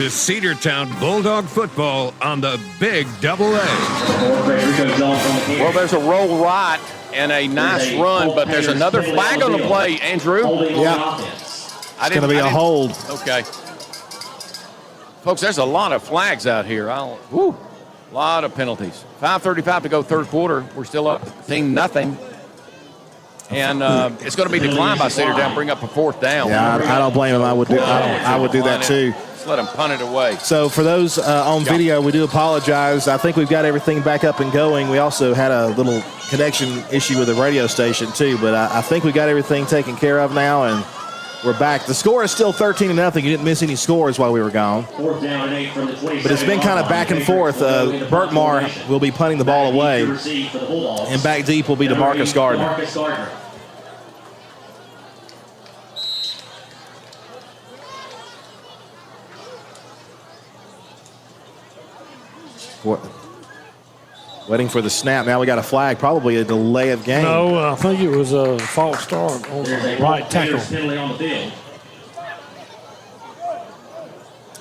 The Cedartown Bulldog football on the Big Double A. Well, there's a roll right and a nice run, but there's another flag on the play, Andrew. Yeah. It's going to be a hold. Okay. Folks, there's a lot of flags out here. A lot of penalties. 5:35 to go, third quarter. We're still up 10-0. And it's going to be declined by Cedartown, bring up a fourth down. Yeah, I don't blame him. I would do that too. Just let him punt it away. So for those on video, we do apologize. I think we've got everything back up and going. We also had a little connection issue with the radio station too, but I think we got everything taken care of now, and we're back. The score is still 13-0. You didn't miss any scores while we were gone. Fourth down and 8 from the 20. But it's been kind of back and forth. Berkmar will be punting the ball away, and back deep will be DeMarcus Gardner. Waiting for the snap. Now we got a flag, probably a delay of game. No, I think it was a false start on the right tackle.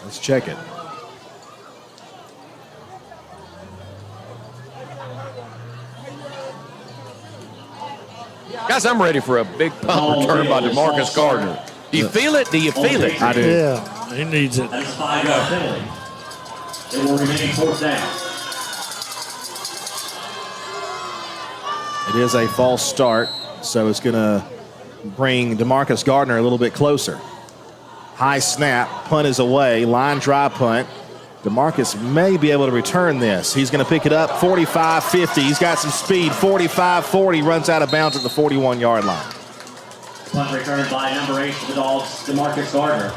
Let's check it. Guys, I'm ready for a big punt return by DeMarcus Gardner. Do you feel it? Do you feel it? I do. Yeah, he needs it. That's a 5-yard penalty. It will remain fourth down. It is a false start, so it's going to bring DeMarcus Gardner a little bit closer. High snap, punt is away, line drive punt. DeMarcus may be able to return this. He's going to pick it up, 45-50. He's got some speed, 45-40, runs out of bounds at the 41-yard line. Punt returned by number 8 for the Dogs, DeMarcus Gardner.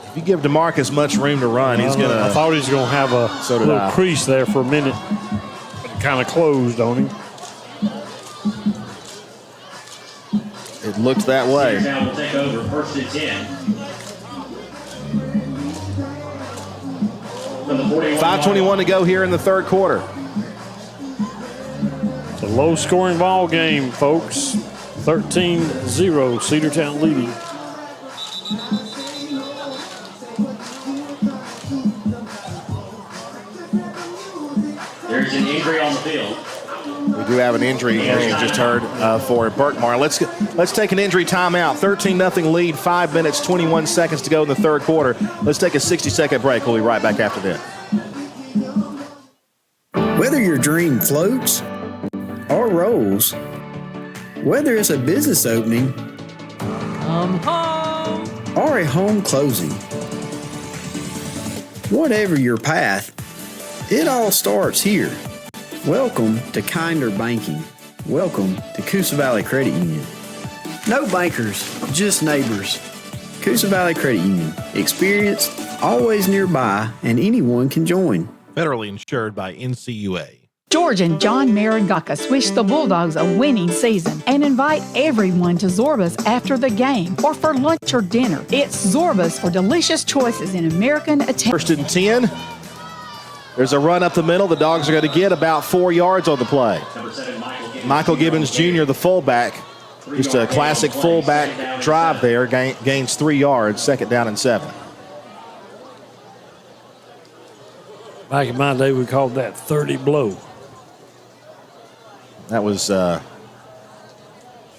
If you give DeMarcus much room to run, he's going to... I thought he was going to have a little crease there for a minute, but it kind of closed on him. It looked that way. Cedartown will take over, first and 10. From the 5:21 to go here in the third quarter. It's a low-scoring ball game, folks. 13-0, Cedartown leading. There's an injury on the field. We do have an injury, as you just heard, for Berkmar. Let's take an injury timeout. 13-0 lead, 5 minutes, 21 seconds to go in the third quarter. Let's take a 60-second break. We'll be right back after this. Whether your dream floats or rolls, whether it's a business opening or a home closing, whatever your path, it all starts here. Welcome to Kinder Banking. Welcome to Coosa Valley Credit Union. No bankers, just neighbors. Coosa Valley Credit Union. Experienced, always nearby, and anyone can join. Federally insured by NCUA. George and John Marangakis wish the Bulldogs a winning season and invite everyone to Zorba's after the game or for lunch or dinner. It's Zorba's for delicious choices in American Italian. First and 10. There's a run up the middle. The Dogs are going to get about 4 yards on the play. Michael Gibbons Jr., the fullback, just a classic fullback drive there, gains 3 yards, second down and 7. Back in my day, we called that 30 blow. That was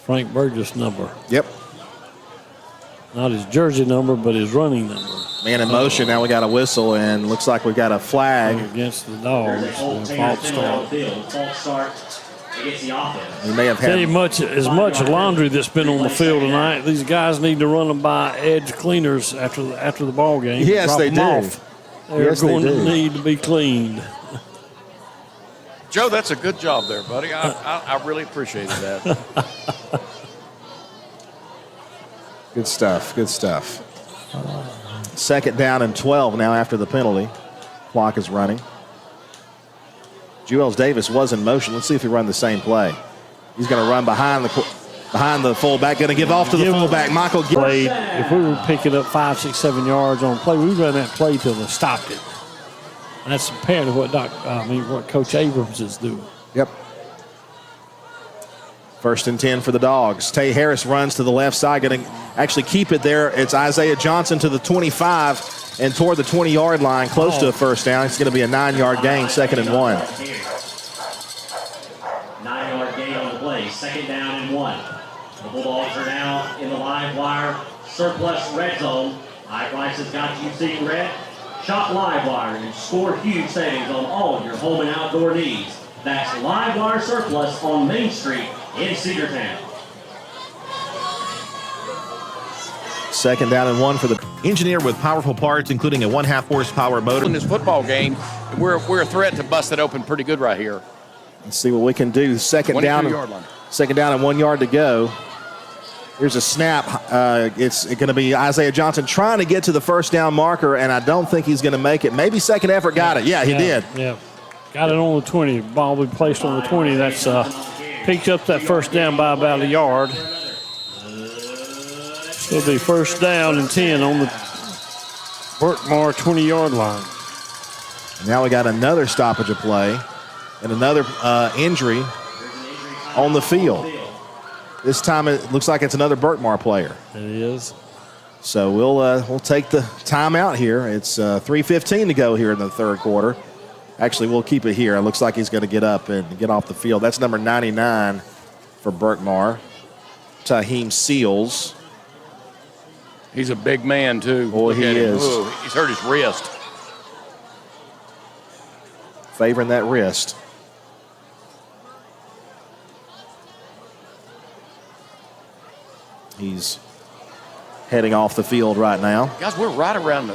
Frank Burgess' number. Yep. Not his jersey number, but his running number. Man in motion. Now we got a whistle, and looks like we got a flag against the Dogs. False start. He may have had as much laundry that's been on the field tonight. These guys need to run them by edge cleaners after the ball game. Yes, they do. They're going to need to be cleaned. Joe, that's a good job there, buddy. I really appreciated that. Good stuff. Good stuff. Second down and 12 now after the penalty. Clock is running. Jewels Davis was in motion. Let's see if he run the same play. He's going to run behind the fullback. Going to give off to the fullback. Michael played. If we were picking up 5, 6, 7 yards on play, we run that play till they stopped it. And that's apparently what Coach Abrams is doing. Yep. First and 10 for the Dogs. Tay Harris runs to the left side, going to actually keep it there. It's Isaiah Johnson to the 25 and toward the 20-yard line, close to a first down. It's going to be a 9-yard gain, 2nd and 1. 9-yard gain on the play, 2nd down and 1. The Bulldogs are now in the live wire surplus red zone. High prices got you seeing red. Shop Livewire and score huge savings on all your home and outdoor needs. That's Livewire Surplus on Main Street in Cedartown. 2nd down and 1 for the Engineered with powerful parts, including a 1/2 horsepower motor. In this football game, we're a threat to bust it open pretty good right here. Let's see what we can do. 2nd down, 2nd down and 1 yard to go. Here's a snap. It's going to be Isaiah Johnson trying to get to the first down marker, and I don't think he's going to make it. Maybe second effort got it. Yeah, he did. Yeah, got it on the 20. Ball will be placed on the 20. That's picked up that first down by about a yard. It'll be first down and 10 on the Berkmar 20-yard line. Now we got another stoppage of play and another injury on the field. This time it looks like it's another Berkmar player. It is. So we'll take the timeout here. It's 3:15 to go here in the third quarter. Actually, we'll keep it here. It looks like he's going to get up and get off the field. That's number 99 for Berkmar, Taheem Seals. He's a big man, too. Boy, he is. Ooh, he's hurt his wrist. Favoring that wrist. He's heading off the field right now. Guys, we're right around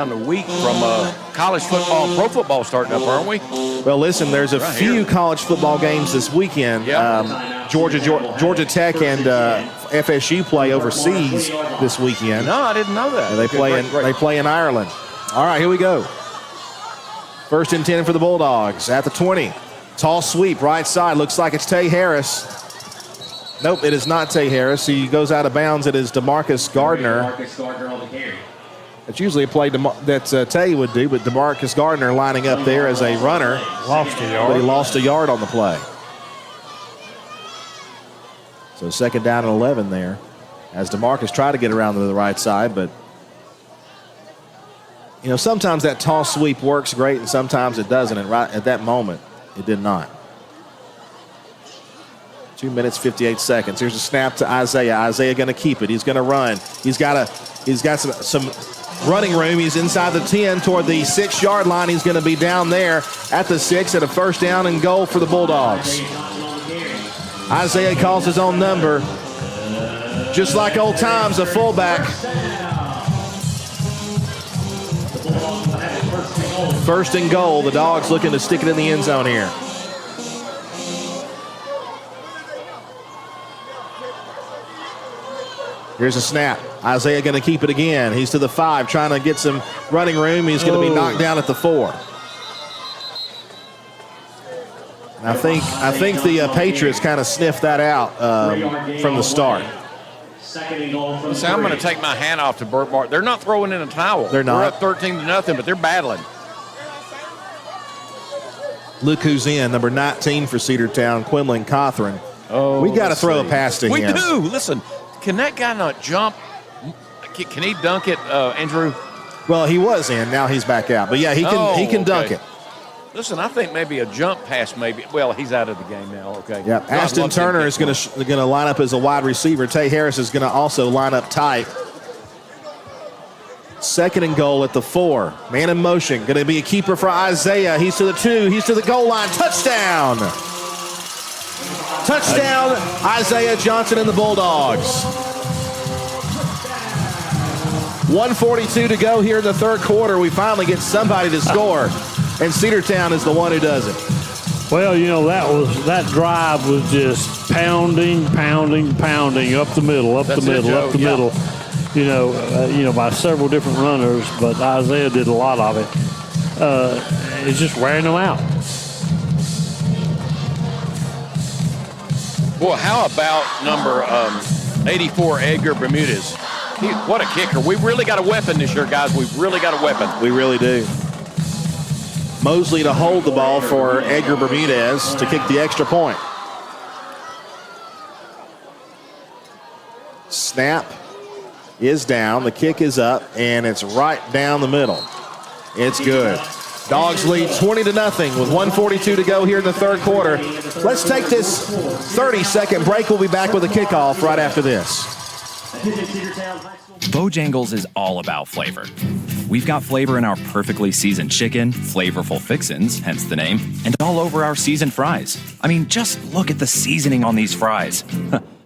the week from college football and pro football starting up, aren't we? Well, listen, there's a few college football games this weekend. Yep. Georgia Tech and FSU play overseas this weekend. No, I didn't know that. And they play in Ireland. All right, here we go. First and 10 for the Bulldogs at the 20. Tall sweep, right side. Looks like it's Tay Harris. Nope, it is not Tay Harris. He goes out of bounds. It is DeMarcus Gardner. DeMarcus Gardner on the carry. It's usually a play that Tay would do, but DeMarcus Gardner lining up there as a runner. Lost a yard. But he lost a yard on the play. So 2nd down and 11 there. As DeMarcus tried to get around to the right side, but you know, sometimes that tall sweep works great and sometimes it doesn't. And right at that moment, it did not. 2 minutes, 58 seconds. Here's a snap to Isaiah. Isaiah going to keep it. He's going to run. He's got some running room. He's inside the 10 toward the 6-yard line. He's going to be down there at the 6 at a first down and goal for the Bulldogs. Isaiah calls his own number. Just like old times, a fullback. First and goal. The Dogs looking to stick it in the end zone here. Here's a snap. Isaiah going to keep it again. He's to the 5, trying to get some running room. He's going to be knocked down at the 4. I think the Patriots kind of sniffed that out from the start. So I'm going to take my hand off to Berkmar. They're not throwing in a towel. They're not. We're up 13-0, but they're battling. Look who's in, number 19 for Cedartown, Quinlan Cothran. Oh, we got to throw a pass to him. We do. Listen, can that guy not jump? Can he dunk it, Andrew? Well, he was in. Now he's back out. But yeah, he can dunk it. Listen, I think maybe a jump pass, maybe. Well, he's out of the game now. Okay. Yeah. Ashton Turner is going to line up as a wide receiver. Tay Harris is going to also line up tight. 2nd and goal at the 4. Man in motion. Going to be a keeper for Isaiah. He's to the 2. He's to the goal line. Touchdown. Touchdown, Isaiah Johnson and the Bulldogs. 1:42 to go here in the third quarter. We finally get somebody to score, and Cedartown is the one who does it. Well, you know, that drive was just pounding up the middle. You know, by several different runners, but Isaiah did a lot of it. It's just wearing them out. Boy, how about number 84, Edgar Bermudez? What a kicker. We've really got a weapon this year, guys. We've really got a weapon. We really do. Mosley to hold the ball for Edgar Bermudez to kick the extra point. Snap is down. The kick is up, and it's right down the middle. It's good. Dogs lead 20-0 with 1:42 to go here in the third quarter. Let's take this 30-second break. We'll be back with a kickoff right after this. Bojangles is all about flavor. We've got flavor in our perfectly seasoned chicken, flavorful fixins, hence the name, and all over our seasoned fries. I mean, just look at the seasoning on these fries.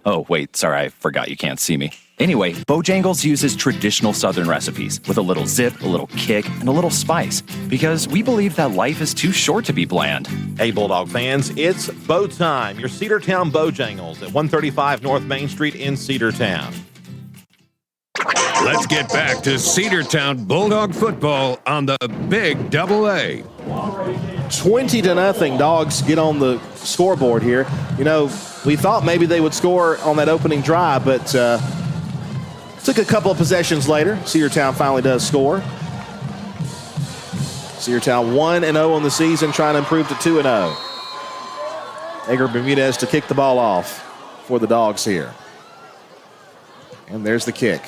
Oh, wait, sorry, I forgot you can't see me. Anyway, Bojangles uses traditional Southern recipes with a little zip, a little kick, and a little spice, because we believe that life is too short to be bland. Hey, Bulldog fans, it's Bow time. Your Cedartown Bojangles at 135 North Main Street in Cedartown. Let's get back to Cedartown Bulldog football on the Big AA. 20-0. Dogs get on the scoreboard here. You know, we thought maybe they would score on that opening drive, but took a couple of possessions later. Cedartown finally does score. Cedartown 1-0 on the season, trying to improve to 2-0. Edgar Bermudez to kick the ball off for the Dogs here. And there's the kick.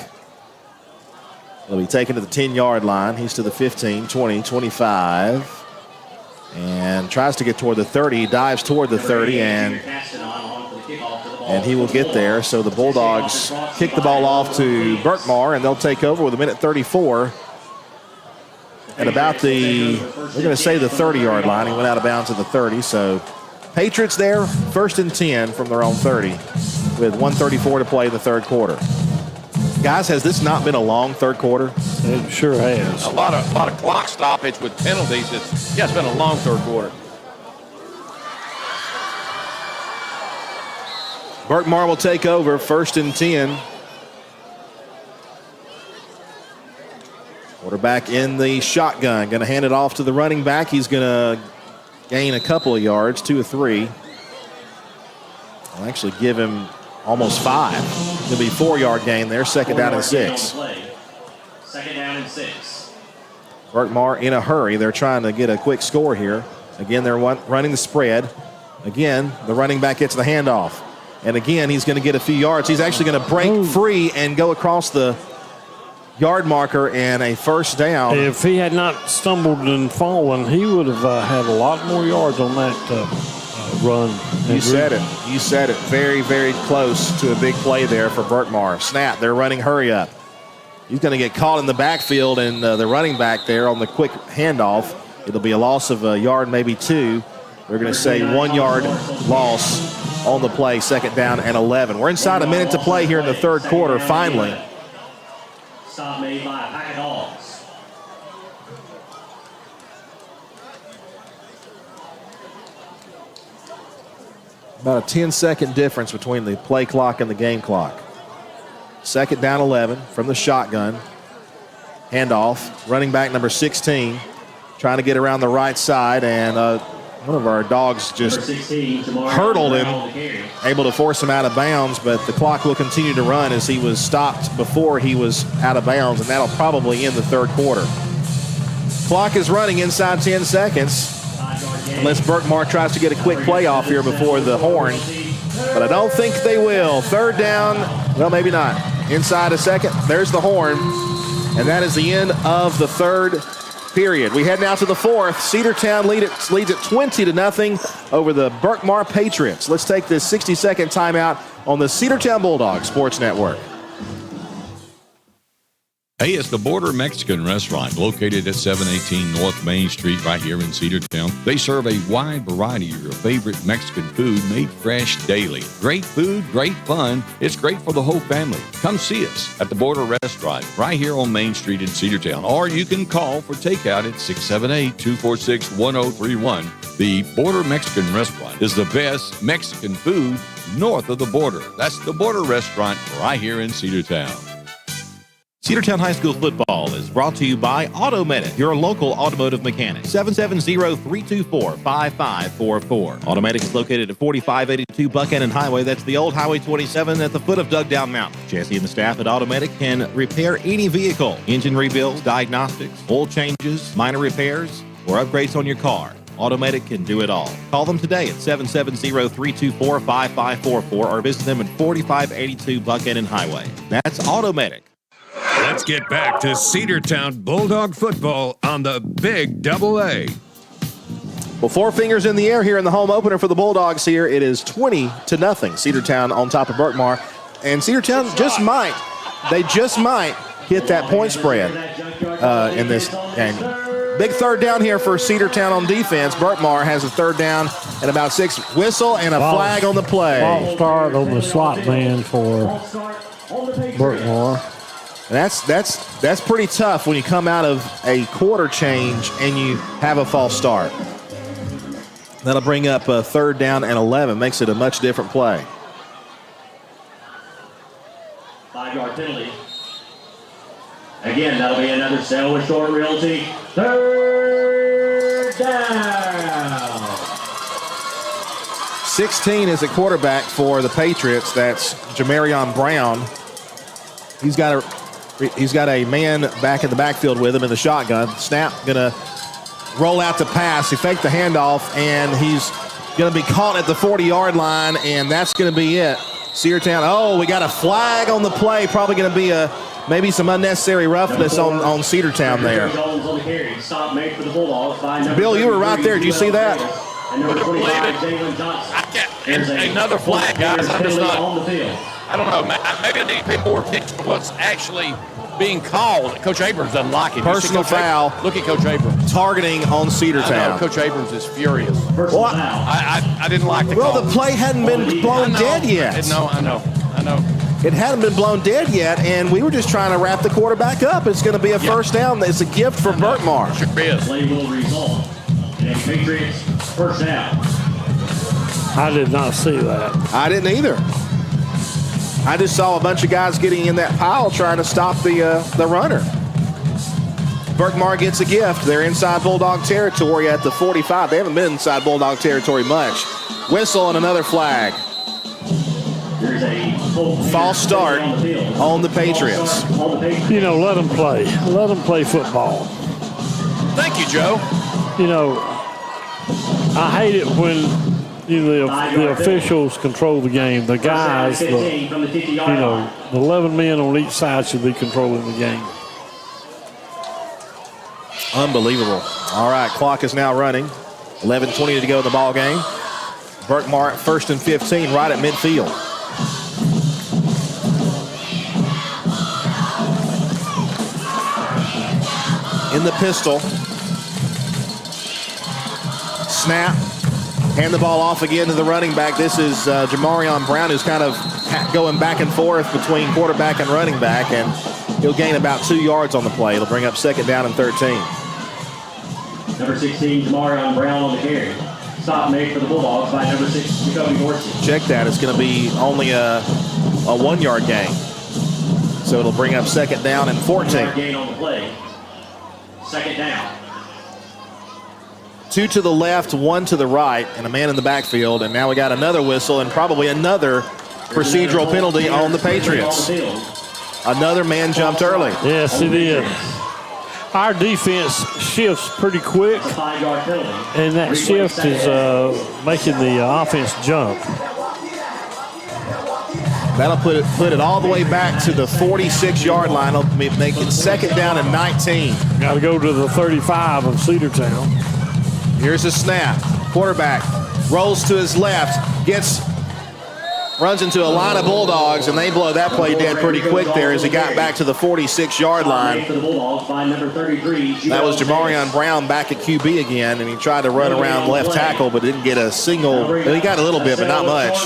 It'll be taken to the 10-yard line. He's to the 15, 20, 25. And tries to get toward the 30. Dives toward the 30, and he will get there. So the Bulldogs kick the ball off to Berkmar, and they'll take over with 1:34. At about the, we're going to say the 30-yard line. He went out of bounds at the 30. So Patriots there, 1st and 10 from their own 30 with 1:34 to play in the third quarter. Guys, has this not been a long third quarter? It sure has. A lot of clock stoppage with penalties. It's been a long third quarter. Berkmar will take over, 1st and 10. Quarterback in the shotgun. Going to hand it off to the running back. He's going to gain a couple of yards, 2 or 3. I'll actually give him almost 5. It'll be 4-yard gain there, 2nd down and 6. 2nd down and 6. Berkmar in a hurry. They're trying to get a quick score here. Again, they're running the spread. Again, the running back gets the handoff. And again, he's going to get a few yards. He's actually going to break free and go across the yard marker and a 1st down. If he had not stumbled and fallen, he would have had a lot more yards on that run. You said it. You said it. Very, very close to a big play there for Berkmar. Snap. They're running hurry up. He's going to get caught in the backfield, and the running back there on the quick handoff. It'll be a loss of a yard, maybe 2. They're going to say 1-yard loss on the play, 2nd down and 11. We're inside a minute to play here in the third quarter, finally. Stop made by a pack of dogs. About a 10-second difference between the play clock and the game clock. 2nd down 11 from the shotgun. Handoff. Running back number 16 trying to get around the right side, and one of our Dogs just hurdled him, able to force him out of bounds, but the clock will continue to run as he was stopped before he was out of bounds, and that'll probably end the third quarter. Clock is running inside 10 seconds. Unless Berkmar tries to get a quick play off here before the horn. But I don't think they will. 3rd down, well, maybe not. Inside a second, there's the horn. And that is the end of the third period. We head now to the fourth. Cedartown leads at 20-0 over the Berkmar Patriots. Let's take this 60-second timeout on the Cedartown Bulldogs Sports Network. Hey, it's the Border Mexican Restaurant located at 718 North Main Street right here in Cedartown. They serve a wide variety of your favorite Mexican food made fresh daily. Great food, great fun. It's great for the whole family. Come see us at the Border Restaurant right here on Main Street in Cedartown. Or you can call for takeout at 678-246-1031. The Border Mexican Restaurant is the best Mexican food north of the border. That's the Border Restaurant right here in Cedartown. Cedartown High School football is brought to you by AutoMedic, your local automotive mechanic. 770-324-5544. AutoMedic is located at 4582 Buchanan Highway. That's the old Highway 27 at the foot of Dugdown Mountain. Jesse and the staff at AutoMedic can repair any vehicle. Engine rebuilds, diagnostics, oil changes, minor repairs, or upgrades on your car. Automatic can do it all. Call them today at 770-324-5544 or visit them at 4582 Buchanan Highway. That's Automatic. Let's get back to Cedartown Bulldog football on the Big AA. Well, 4 fingers in the air here in the home opener for the Bulldogs here. It is 20-0. Cedartown on top of Berkmar. And Cedartown just might hit that point spread in this game. Big third down here for Cedartown on defense. Berkmar has a third down and about 6. Whistle and a flag on the play. False start on the slot man for Berkmar. And that's pretty tough when you come out of a quarter change and you have a false start. That'll bring up a third down and 11. Makes it a much different play. 5-yard penalty. Again, that'll be another Selma Short Realty. Third down. 16 is a quarterback for the Patriots. That's Jamarion Brown. He's got a man back in the backfield with him in the shotgun. Snap gonna roll out to pass. He faked the handoff, and he's gonna be caught at the 40-yard line, and that's gonna be it. Cedartown. Oh, we got a flag on the play. Probably gonna be maybe some unnecessary roughness on Cedartown there. Bill, you were right there. Did you see that? Another flag, guys. I'm just not. I don't know. Maybe I need to pay more attention to what's actually being called. Coach Abrams doesn't like it. Personal foul. Look at Coach Abrams. Targeting on Cedartown. Coach Abrams is furious. Well, I didn't like the call. Well, the play hadn't been blown dead yet. No, I know. It hadn't been blown dead yet, and we were just trying to wrap the quarterback up. It's going to be a first down. It's a gift from Berkmar. Sure is. Play will result. And Patriots first down. I did not see that. I didn't either. I just saw a bunch of guys getting in that pile trying to stop the runner. Berkmar gets a gift. They're inside Bulldog territory at the 45. They haven't been inside Bulldog territory much. Whistle and another flag. There's a false start on the Patriots. You know, let them play. Let them play football. Thank you, Joe. You know, I hate it when the officials control the game. The guys, the 11 men on each side should be controlling the game. Unbelievable. All right, clock is now running. 11:20 to go in the ball game. Berkmar first and 15 right at midfield. In the pistol. Snap. Hand the ball off again to the running back. This is Jamarion Brown, who's kind of going back and forth between quarterback and running back, and he'll gain about 2 yards on the play. It'll bring up second down and 13. Number 16, Jamarion Brown on the carry. Stop made for the Bulldogs by number 6, Jacoby Dorsey. Check that. It's going to be only a 1-yard gain. So it'll bring up second down and 14. 1-yard gain on the play. Second down. 2 to the left, 1 to the right, and a man in the backfield. And now we got another whistle and probably another procedural penalty on the Patriots. Another man jumped early. Yes, it is. Our defense shifts pretty quick, and that shift is making the offense jump. That'll put it all the way back to the 46-yard line. It'll make it second down and 19. Got to go to the 35 of Cedartown. Here's a snap. Quarterback rolls to his left, runs into a line of Bulldogs, and they blow that play dead pretty quick there as he got back to the 46-yard line. That was Jamarion Brown back at QB again, and he tried to run around left tackle, but didn't get a single. He got a little bit, but not much.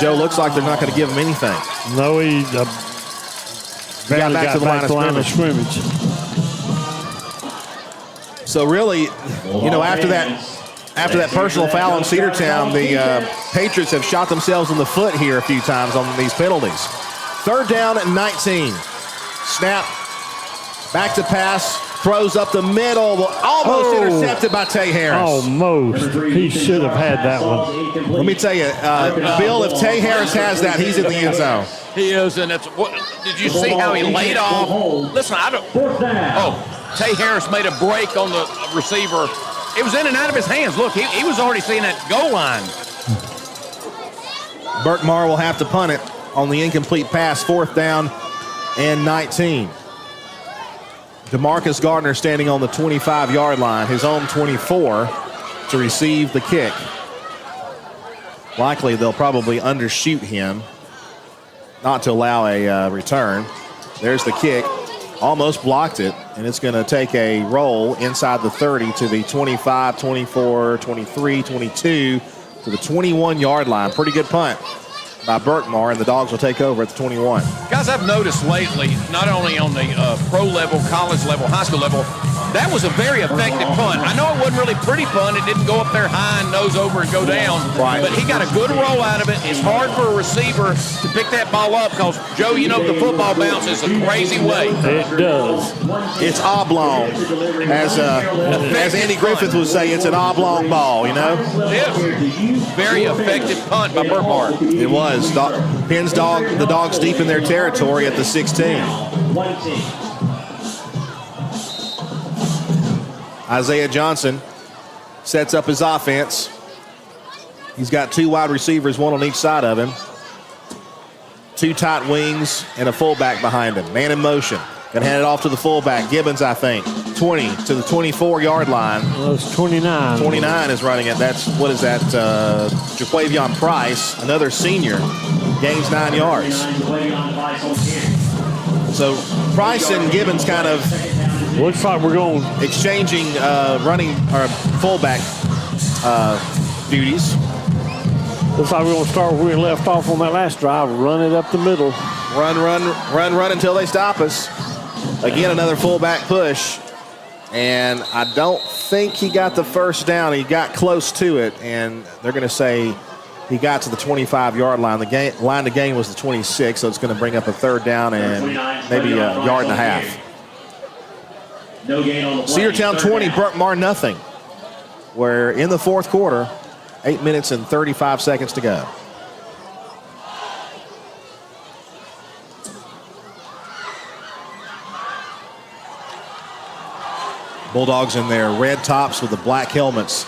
Joe, looks like they're not going to give him anything. No, he got back to the line of scrimmage. So really, after that personal foul on Cedartown, the Patriots have shot themselves in the foot here a few times on these penalties. Third down and 19. Snap, back to pass, throws up the middle, almost intercepted by Tay Harris. Almost. He should have had that one. Let me tell you, Bill, if Tay Harris has that, he's in the end zone. He is, and did you see how he laid off? Listen, Tay Harris made a break on the receiver. It was in and out of his hands. Look, he was already seeing that goal line. Berkmar will have to punt it on the incomplete pass, 4th down and 19. DeMarcus Gardner standing on the 25-yard line, his own 24, to receive the kick. Likely they'll probably undershoot him, not to allow a return. There's the kick. Almost blocked it, and it's going to take a roll inside the 30 to the 25, 24, 23, 22, to the 21-yard line. Pretty good punt by Berkmar, and the Dogs will take over at the 21. Guys, I've noticed lately, not only on the pro level, college level, high school level, that was a very effective punt. I know it wasn't really pretty punt. It didn't go up there high and nose over and go down. Right. But he got a good roll out of it. It's hard for a receiver to pick that ball up because, Joe, you know the football bounces a crazy way. It does. It's oblong. As Andy Griffith would say, it's an oblong ball, you know? Yeah. Very effective punt by Berkmar. It was. The Dogs deep in their territory at the 16. Isaiah Johnson sets up his offense. He's got 2 wide receivers, 1 on each side of him. 2 tight wings and a fullback behind him. Man in motion. Going to hand it off to the fullback. Gibbons, I think. 20 to the 24-yard line. Well, it's 29. 29 is running it. That's, what is that? Jaquavion Price, another senior, gains 9 yards. So Price and Gibbons kind of looks like we're going exchanging running or fullback duties. Looks like we're going to start where we left off on that last drive. Run it up the middle. Run until they stop us. Again, another fullback push. And I don't think he got the first down. He got close to it, and they're going to say he got to the 25-yard line. The line to gain was the 26, so it's going to bring up a 3rd down and maybe a yard and a half. No gain on the play. Cedartown 20, Berkmar nothing. We're in the 4th quarter, 8 minutes and 35 seconds to go. Bulldogs in their red tops with the black helmets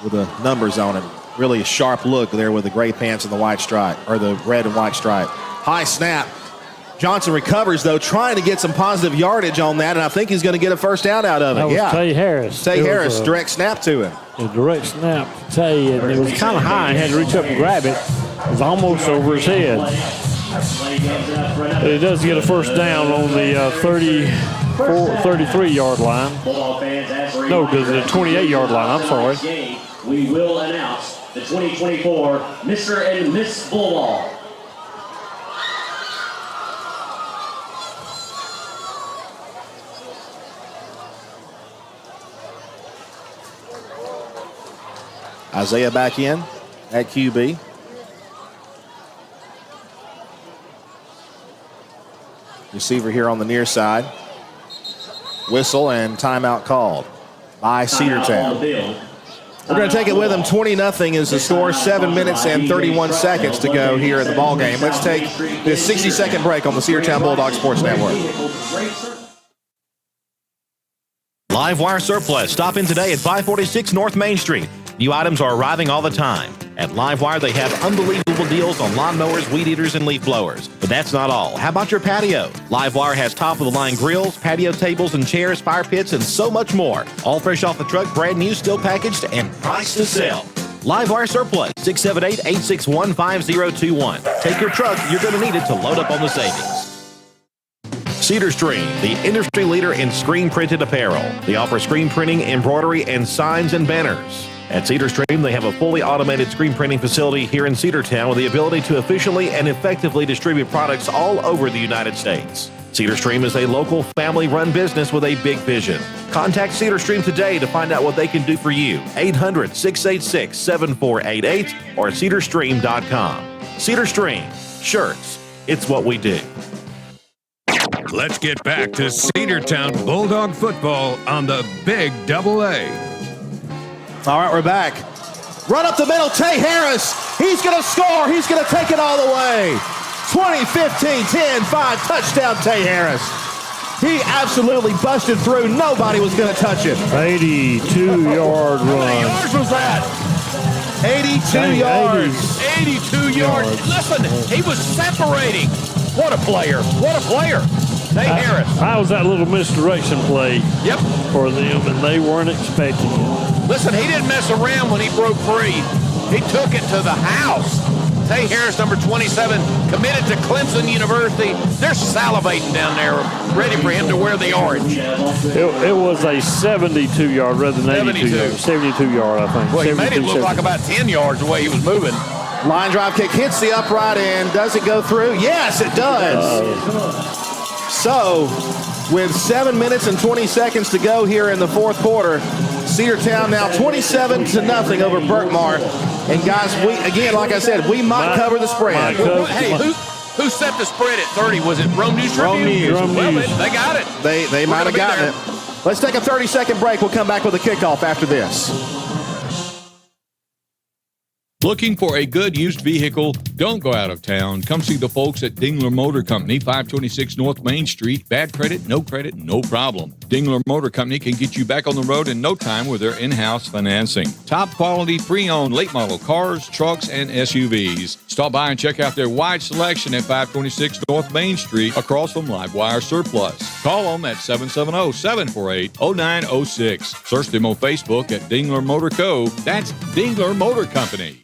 with the numbers on them. Really a sharp look there with the gray pants and the white stripe, or the red and white stripe. High snap. Johnson recovers, though, trying to get some positive yardage on that, and I think he's going to get a first down out of it. That was Tay Harris. Tay Harris, direct snap to him. A direct snap to Tay, and it was kind of high. He had to reach up and grab it. It was almost over his head. But it does get a first down on the 33-yard line. No, the 28-yard line, I'm sorry. We will announce the 2024 Mr. and Miss Bulldog. Isaiah back in at QB. Receiver here on the near side. Whistle and timeout called by Cedartown. We're going to take it with them. 20-0 is the score. 7 minutes and 31 seconds to go here in the ball game. Let's take this 60-second break on the Cedartown Bulldogs Sports Network. Live Wire Surplus. Stop in today at 546 North Main Street. New items are arriving all the time. At Livewire, they have unbelievable deals on lawnmowers, weed eaters, and leaf blowers. But that's not all. How about your patio? Livewire has top-of-the-line grills, patio tables and chairs, fire pits, and so much more. All fresh off the truck, brand new, still packaged, and priced to sell. Livewire Surplus, 678-861-5021. Take your truck. You're going to need it to load up on the savings. Cedar Stream, the industry leader in screen-printed apparel. They offer screen printing, embroidery, and signs and banners. At Cedar Stream, they have a fully automated screen printing facility here in Cedartown with the ability to efficiently and effectively distribute products all over the United States. Cedar Stream is a local family-run business with a big vision. Contact Cedar Stream today to find out what they can do for you. 800-686-7488 or cedarstream.com. Cedar Stream, shirts, it's what we do. Let's get back to Cedartown Bulldog football on the Big AA. All right, we're back. Run up the middle, Tay Harris. He's going to score. He's going to take it all the way. 20, 15, 10, 5, touchdown, Tay Harris. He absolutely busted through. Nobody was going to touch it. 82-yard How many run. yards was that? 82 yards. 82 yards. Listen, he was separating. What a player. What a player. Tay Harris. That was that little misdirection play Yep. for them, and they weren't expecting it. Listen, he didn't mess around when he broke free. He took it to the house. Tay Harris, number 27, committed to Clemson University. They're salivating down there, ready for him to wear the orange. It was a 72-yard rather than 82 yard. 72-yard, I think. Well, he made it look 72. like about 10 yards the way he was moving. Line drive kick hits the upright end. Does it go through? Yes, it does. So, with 7 minutes and 20 seconds to go here in the fourth quarter, Cedartown now 27-0 over Berkmar. And guys, we again, like I said, we might cover the spread. Hey, who set the spread at 30? Was it Rome News Rome Tribune? News. Well, they got it. They might have gotten it. Let's take a 30-second break. We'll come back with a kickoff after this. Looking for a good used vehicle? Don't go out of town. Come see the folks at Dingler Motor Company, 526 North Main Street. Bad credit, no problem. Dingler Motor Company can get you back on the road in no time with their in-house financing. Top quality pre-owned late model cars, trucks, and SUVs. Stop by and check out their wide selection at 526 North Main Street across from Livewire Surplus. Call them at 770-748-0906. Search them on Facebook at Dingler Motor Co. That's Dingler Motor Company.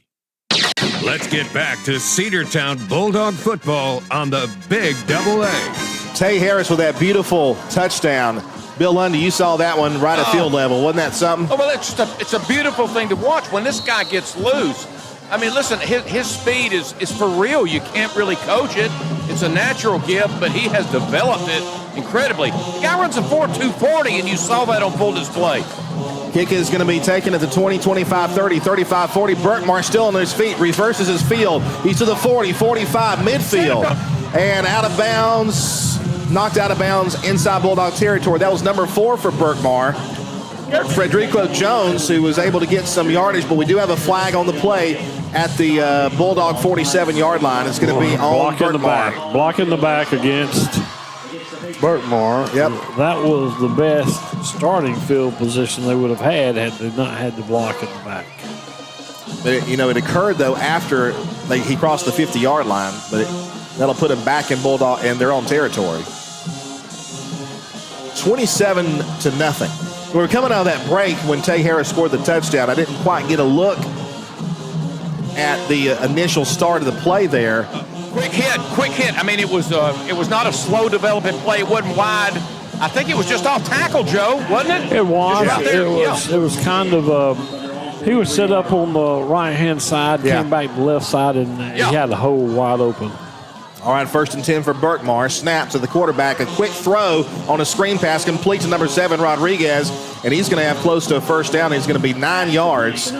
Let's get back to Cedartown Bulldog football on the Big Double A. Tay Harris with that beautiful touchdown. Bill Lundy, you saw that one right at field level. Wasn't that something? Oh, well, it's a beautiful thing to watch when this guy gets loose. I mean, listen, his speed is for real. You can't really coach it. It's a natural gift, but he has developed it incredibly. The guy runs a 4.240, and you saw that on full display. Kick is going to be taken at the 20, 25, 30, 35, 40. Berkmar still on his feet, reverses his field. He's to the 40, 45, midfield. And out of bounds, knocked out of bounds inside Bulldog territory. That was number 4 for Berkmar. Frederico Jones, who was able to get some yardage, but we do have a flag on the play at the Bulldog 47-yard line. It's going to be on Berkmar. Blocking the back against Berkmar. Yep. That was the best starting field position they would have had they not had to block in the back. But it occurred though after he crossed the 50-yard line, but that'll put him back in Bulldog in their own territory. 27-0. We were coming out of that break when Tay Harris scored the touchdown. I didn't quite get a look at the initial start of the play there. Quick hit. I mean, it was not a slow developing play. It wasn't wide. I think it was just off tackle, Joe, wasn't it? It was. Just out there. It was kind of he was set up on the right-hand side, came back to the left side, and he had the hole wide open. All right, 1st and 10 for Berkmar. Snap to the quarterback. A quick throw on a screen pass, complete to number 7, Rodriguez, and he's going to have close to a first down. He's going to be 9 yards.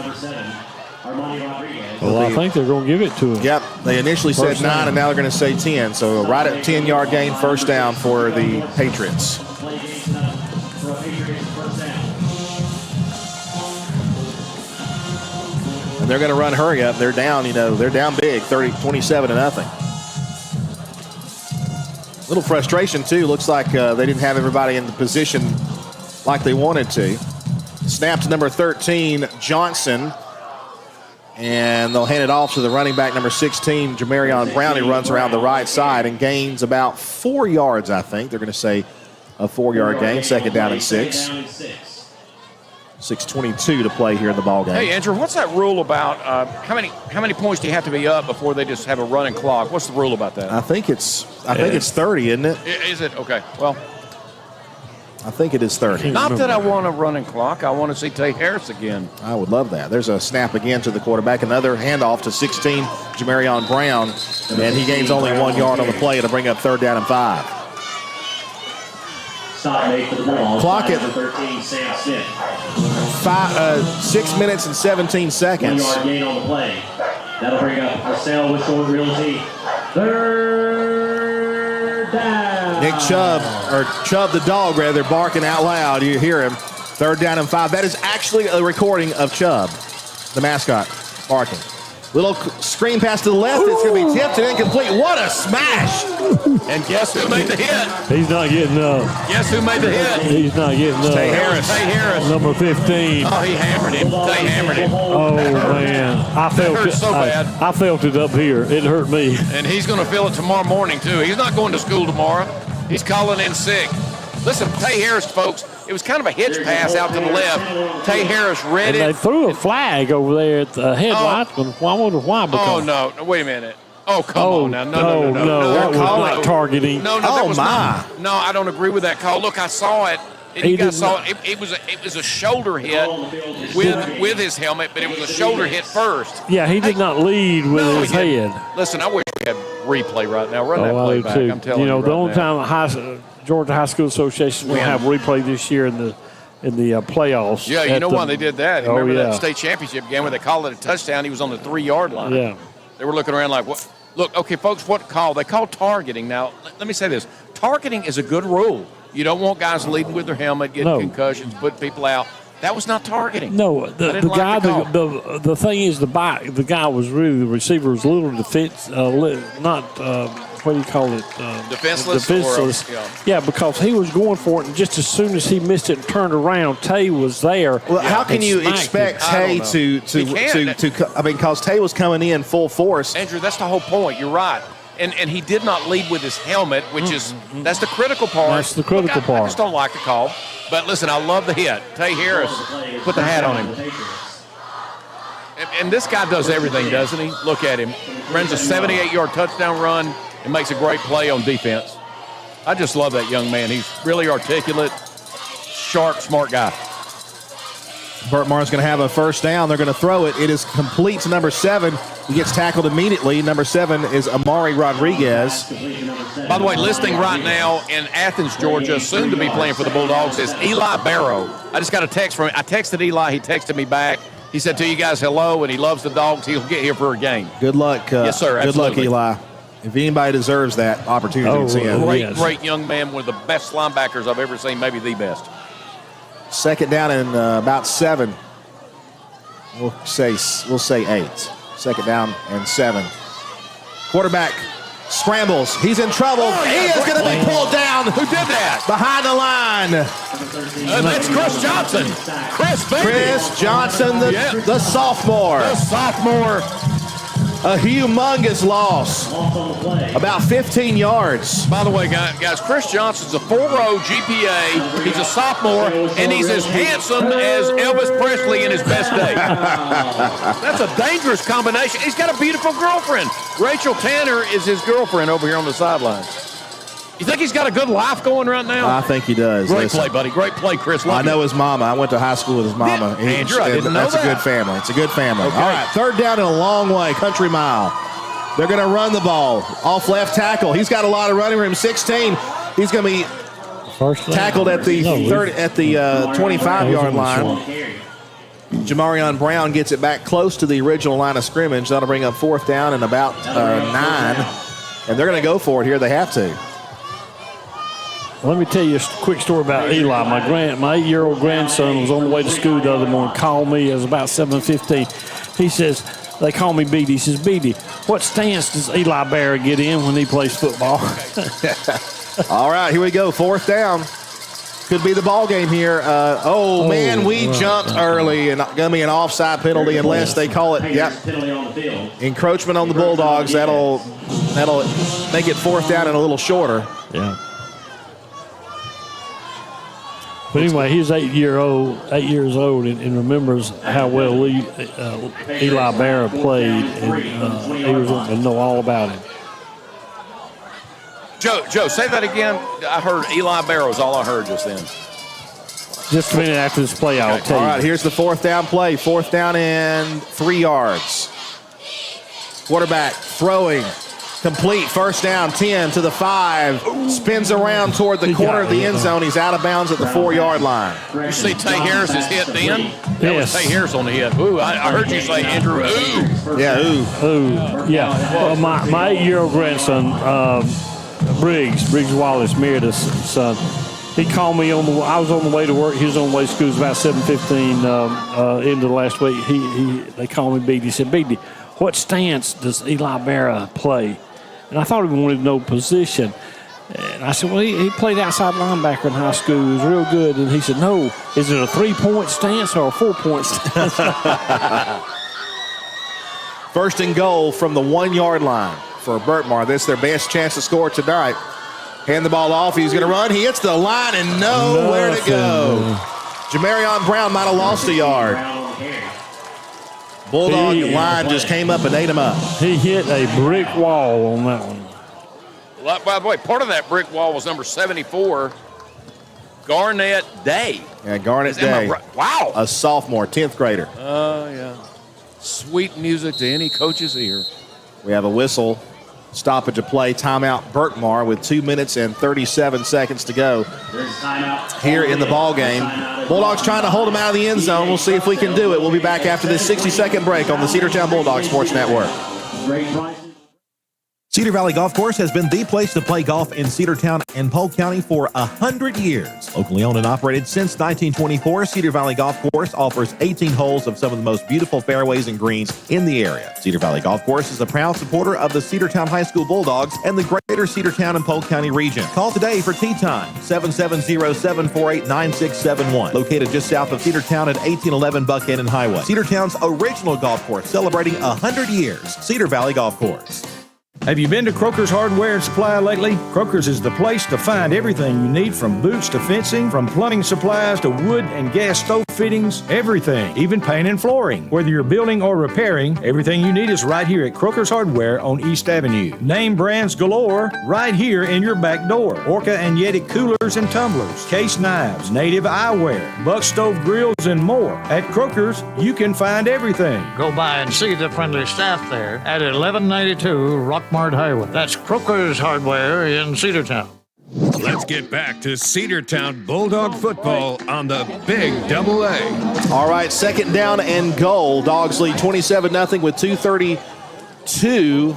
Well, I think they're going to give it to him. Yep, they initially said 9, and now they're going to say 10. So right at 10-yard gain, first down for the Patriots. And they're going to run hurry up. They're down, they're down big, 27-0. Little frustration, too. Looks like they didn't have everybody in the position like they wanted to. Snap to number 13, Johnson. And they'll hand it off to the running back, number 16, Jamarion Brown. He runs around the right side and gains about 4 yards, I think. They're going to say a 4-yard gain, 2nd down and 6. 6:22 to play here in the ball game. Hey, Andrew, what's that rule about how many points do you have to be up before they just have a running clock? What's the rule about that? I think it's 30, isn't it? Is it? Okay. Well, I think it is 30. Not that I want a running clock. I want to see Tay Harris again. I would love that. There's a snap again to the quarterback. Another handoff to 16, Jamarion Brown. And he gains only 1 yard on the play to bring up 3rd down and 5. Stop made for the ball. Clock at 13, Sam Smith. 6 minutes and 17 seconds. 1 yard gain on the play. That'll bring up Purcell with Short Realty. 3rd down. Nick Chubb the dog, rather, barking out loud. You hear him. 3rd down and 5. That is actually a recording of Chubb, the mascot, barking. Little screen pass to the left. It's going to be tipped and incomplete. What a smash! And guess who made the hit? He's not getting up. Guess who made the hit? He's not getting up. Tay Harris. Tay Harris. Number 15. Oh, he hammered him. Tay hammered him. Oh, man. I felt hurt it so bad. I felt it up here. It hurt me. And he's going to feel it tomorrow morning, too. He's not going to school tomorrow. He's calling in sick. Listen, Tay Harris, folks, it was kind of a hitch pass out to the left. Tay Harris read And it. they threw a flag over there at the headlight. I wonder why. Oh, Because no. Wait a minute. Oh, come on now. No. That was not targeting. No, that was not. No, I don't agree with that call. Look, I saw it. You guys saw it. It was a shoulder hit with his helmet, but it was a shoulder hit first. Yeah, he did not lead with his head. Listen, I wish we had replay right now. Run that play back. I'm telling you. The only time Georgia High School Association will have replay this year in the playoffs. Yeah, you know why they did that? Oh, Remember that state championship game where they called it a touchdown? He was on the 3-yard line. Yeah. They were looking around like, what? Look, okay, folks, what call? They call targeting. Now, let me say this. Targeting is a good rule. You don't want guys leading with their helmet, getting concussions, putting people out. That was not targeting. No, the guy. The thing is, the guy was really, the receiver was a little defense, not what do you call it? Defenseless. Yeah, because he was going for it, and just as soon as he missed it and turned around, Tay was there. Well, how can you expect Tay to? I mean, because Tay was coming in full force. Andrew, that's the whole point. You're right. And he did not lead with his helmet, which is that's the critical part. That's the critical part. I just don't like the call. But listen, I love the hit. Tay Harris put the hat on him. And this guy does everything, doesn't he? Look at him. Runs a 78-yard touchdown run and makes a great play on defense. I just love that young man. He's really articulate, sharp, smart guy. Berkmar's going to have a first down. They're going to throw it. It is complete to number 7. He gets tackled immediately. Number 7 is Amari Rodriguez. By the way, listening right now in Athens, Georgia, soon to be playing for the Bulldogs, is Eli Barrow. I just got a text from him. I texted Eli. He texted me back. He said to you guys hello, and he loves the Dogs. He'll get here for a game. Good luck. Yes, sir. Good absolutely. luck, Eli. If anybody deserves that opportunity, it's him. Great young man, one of the best linebackers I've ever seen, maybe the best. Second down and about 7. We'll say 8. Second down and 7. Quarterback scrambles. He's in trouble. He is going to be pulled down. Who did that? Behind the line. That's Chris Johnson. Chris Johnson, the sophomore. The sophomore. A humongous loss. About 15 yards. By the way, guys, Chris Johnson's a 4.0 GPA. He's a sophomore, and he's as handsome as Elvis Presley in his best day. That's a dangerous combination. He's got a beautiful girlfriend. Rachel Tanner is his girlfriend over here on the sidelines. You think he's got a good life going right now? I think he does. Great play, buddy. Great play, Chris. I know his mama. I went to high school with his mama. Andrew, I didn't know that's that. a good family. It's a good family. Okay. All right, third down and a long way, country mile. They're going to run the ball. Off left tackle. He's got a lot of running room. 16. He's going to be tackled at the 25-yard line. Jamarion Brown gets it back close to the original line of scrimmage. That'll bring up fourth down and about 9. And they're going to go for it here. They have to. Let me tell you a quick story about Eli. My 8-year-old grandson was on the way to school the other morning, called me. It was about 7:15. He says, they call me Beatty. He says, Beatty, what stance does Eli Barrett get in when he plays football? All right, here we go. Fourth down. Could be the ball game here. Man, we jumped early, and going to be an offside penalty unless they call it. Yep. Encroachment on the Bulldogs. That'll make it fourth down and a little shorter. Yeah. But anyway, he's 8 years old, and remembers how well Eli Barrett played, and he was wanting to know all about him. Joe, say that again. I heard Eli Barrows, all I heard just then. Just a minute after this play, I'll tell you. All right, here's the fourth down play. Fourth down and 3 yards. Quarterback throwing. Complete. First down, 10 to the 5. Spins around toward the corner of the end zone. He's out of bounds at the 4-yard line. You see Tay Harris is hit then? That was Tay Harris on the hit. Ooh, I heard you say, Andrew, ooh. Yeah, ooh. Ooh, yeah. Well, my 8-year-old grandson, Briggs Wallace, Meredith's son, he called me I was on the way to work. He was on the way to school. It was about 7:15 into the last week. They called me Beatty. He said, Beatty, what stance does Eli Vera play? And I thought he wanted to know position. And I said, well, he played outside linebacker in high school. He was real good. And he said, no, is it a 3-point stance or a 4-point stance? First and goal from the 1-yard line for Berkmar. This is their best chance to score tonight. Hand the ball off. He's going to run. He hits the line and nowhere to go. Jamarion Brown might have lost a yard. Bulldog line just came up and ate him up. He hit a brick wall on that one. Well, by the way, part of that brick wall was number 74, Garnett Day. Yeah, Garnett Day. Wow. A sophomore, 10th grader. Oh, yeah. Sweet music to any coach's ear. We have a whistle. Stoppage of play, timeout Berkmar with 2 minutes and 37 seconds to go here in the ball game. Bulldogs trying to hold them out of the end zone. We'll see if we can do it. We'll be back after this 60-second break on the Cedartown Bulldogs Sports Network. Cedar Valley Golf Course has been the place to play golf in Cedartown and Polk County for 100 years. Locally owned and operated since 1924, Cedar Valley Golf Course offers 18 holes of some of the most beautiful fairways and greens in the area. Cedar Valley Golf Course is a proud supporter of the Cedartown High School Bulldogs and the greater Cedartown and Polk County region. Call today for tee time, 770-748-9671. Located just south of Cedartown at 1811 Buckhannon Highway. Cedartown's original golf course, celebrating 100 years. Cedar Valley Golf Course. Have you been to Croker's Hardware and Supply lately? Croker's is the place to find everything you need, from boots to fencing, from plumbing supplies to wood and gas stove fittings, everything, even paint and flooring. Whether you're building or repairing, everything you need is right here at Croker's Hardware on East Avenue. Name brands galore right here in your back door. Orca and Yeti coolers and tumblers, case knives, native eyewear, buck stove grills, and more. At Croker's, you can find everything. Go by and see the friendly staff there at 1192 Rockmart Highway. That's Croker's Hardware in Cedartown. Let's get back to Cedartown Bulldog football on the Big Double A. All right, second down and goal. Dogs lead 27-0 with 2:32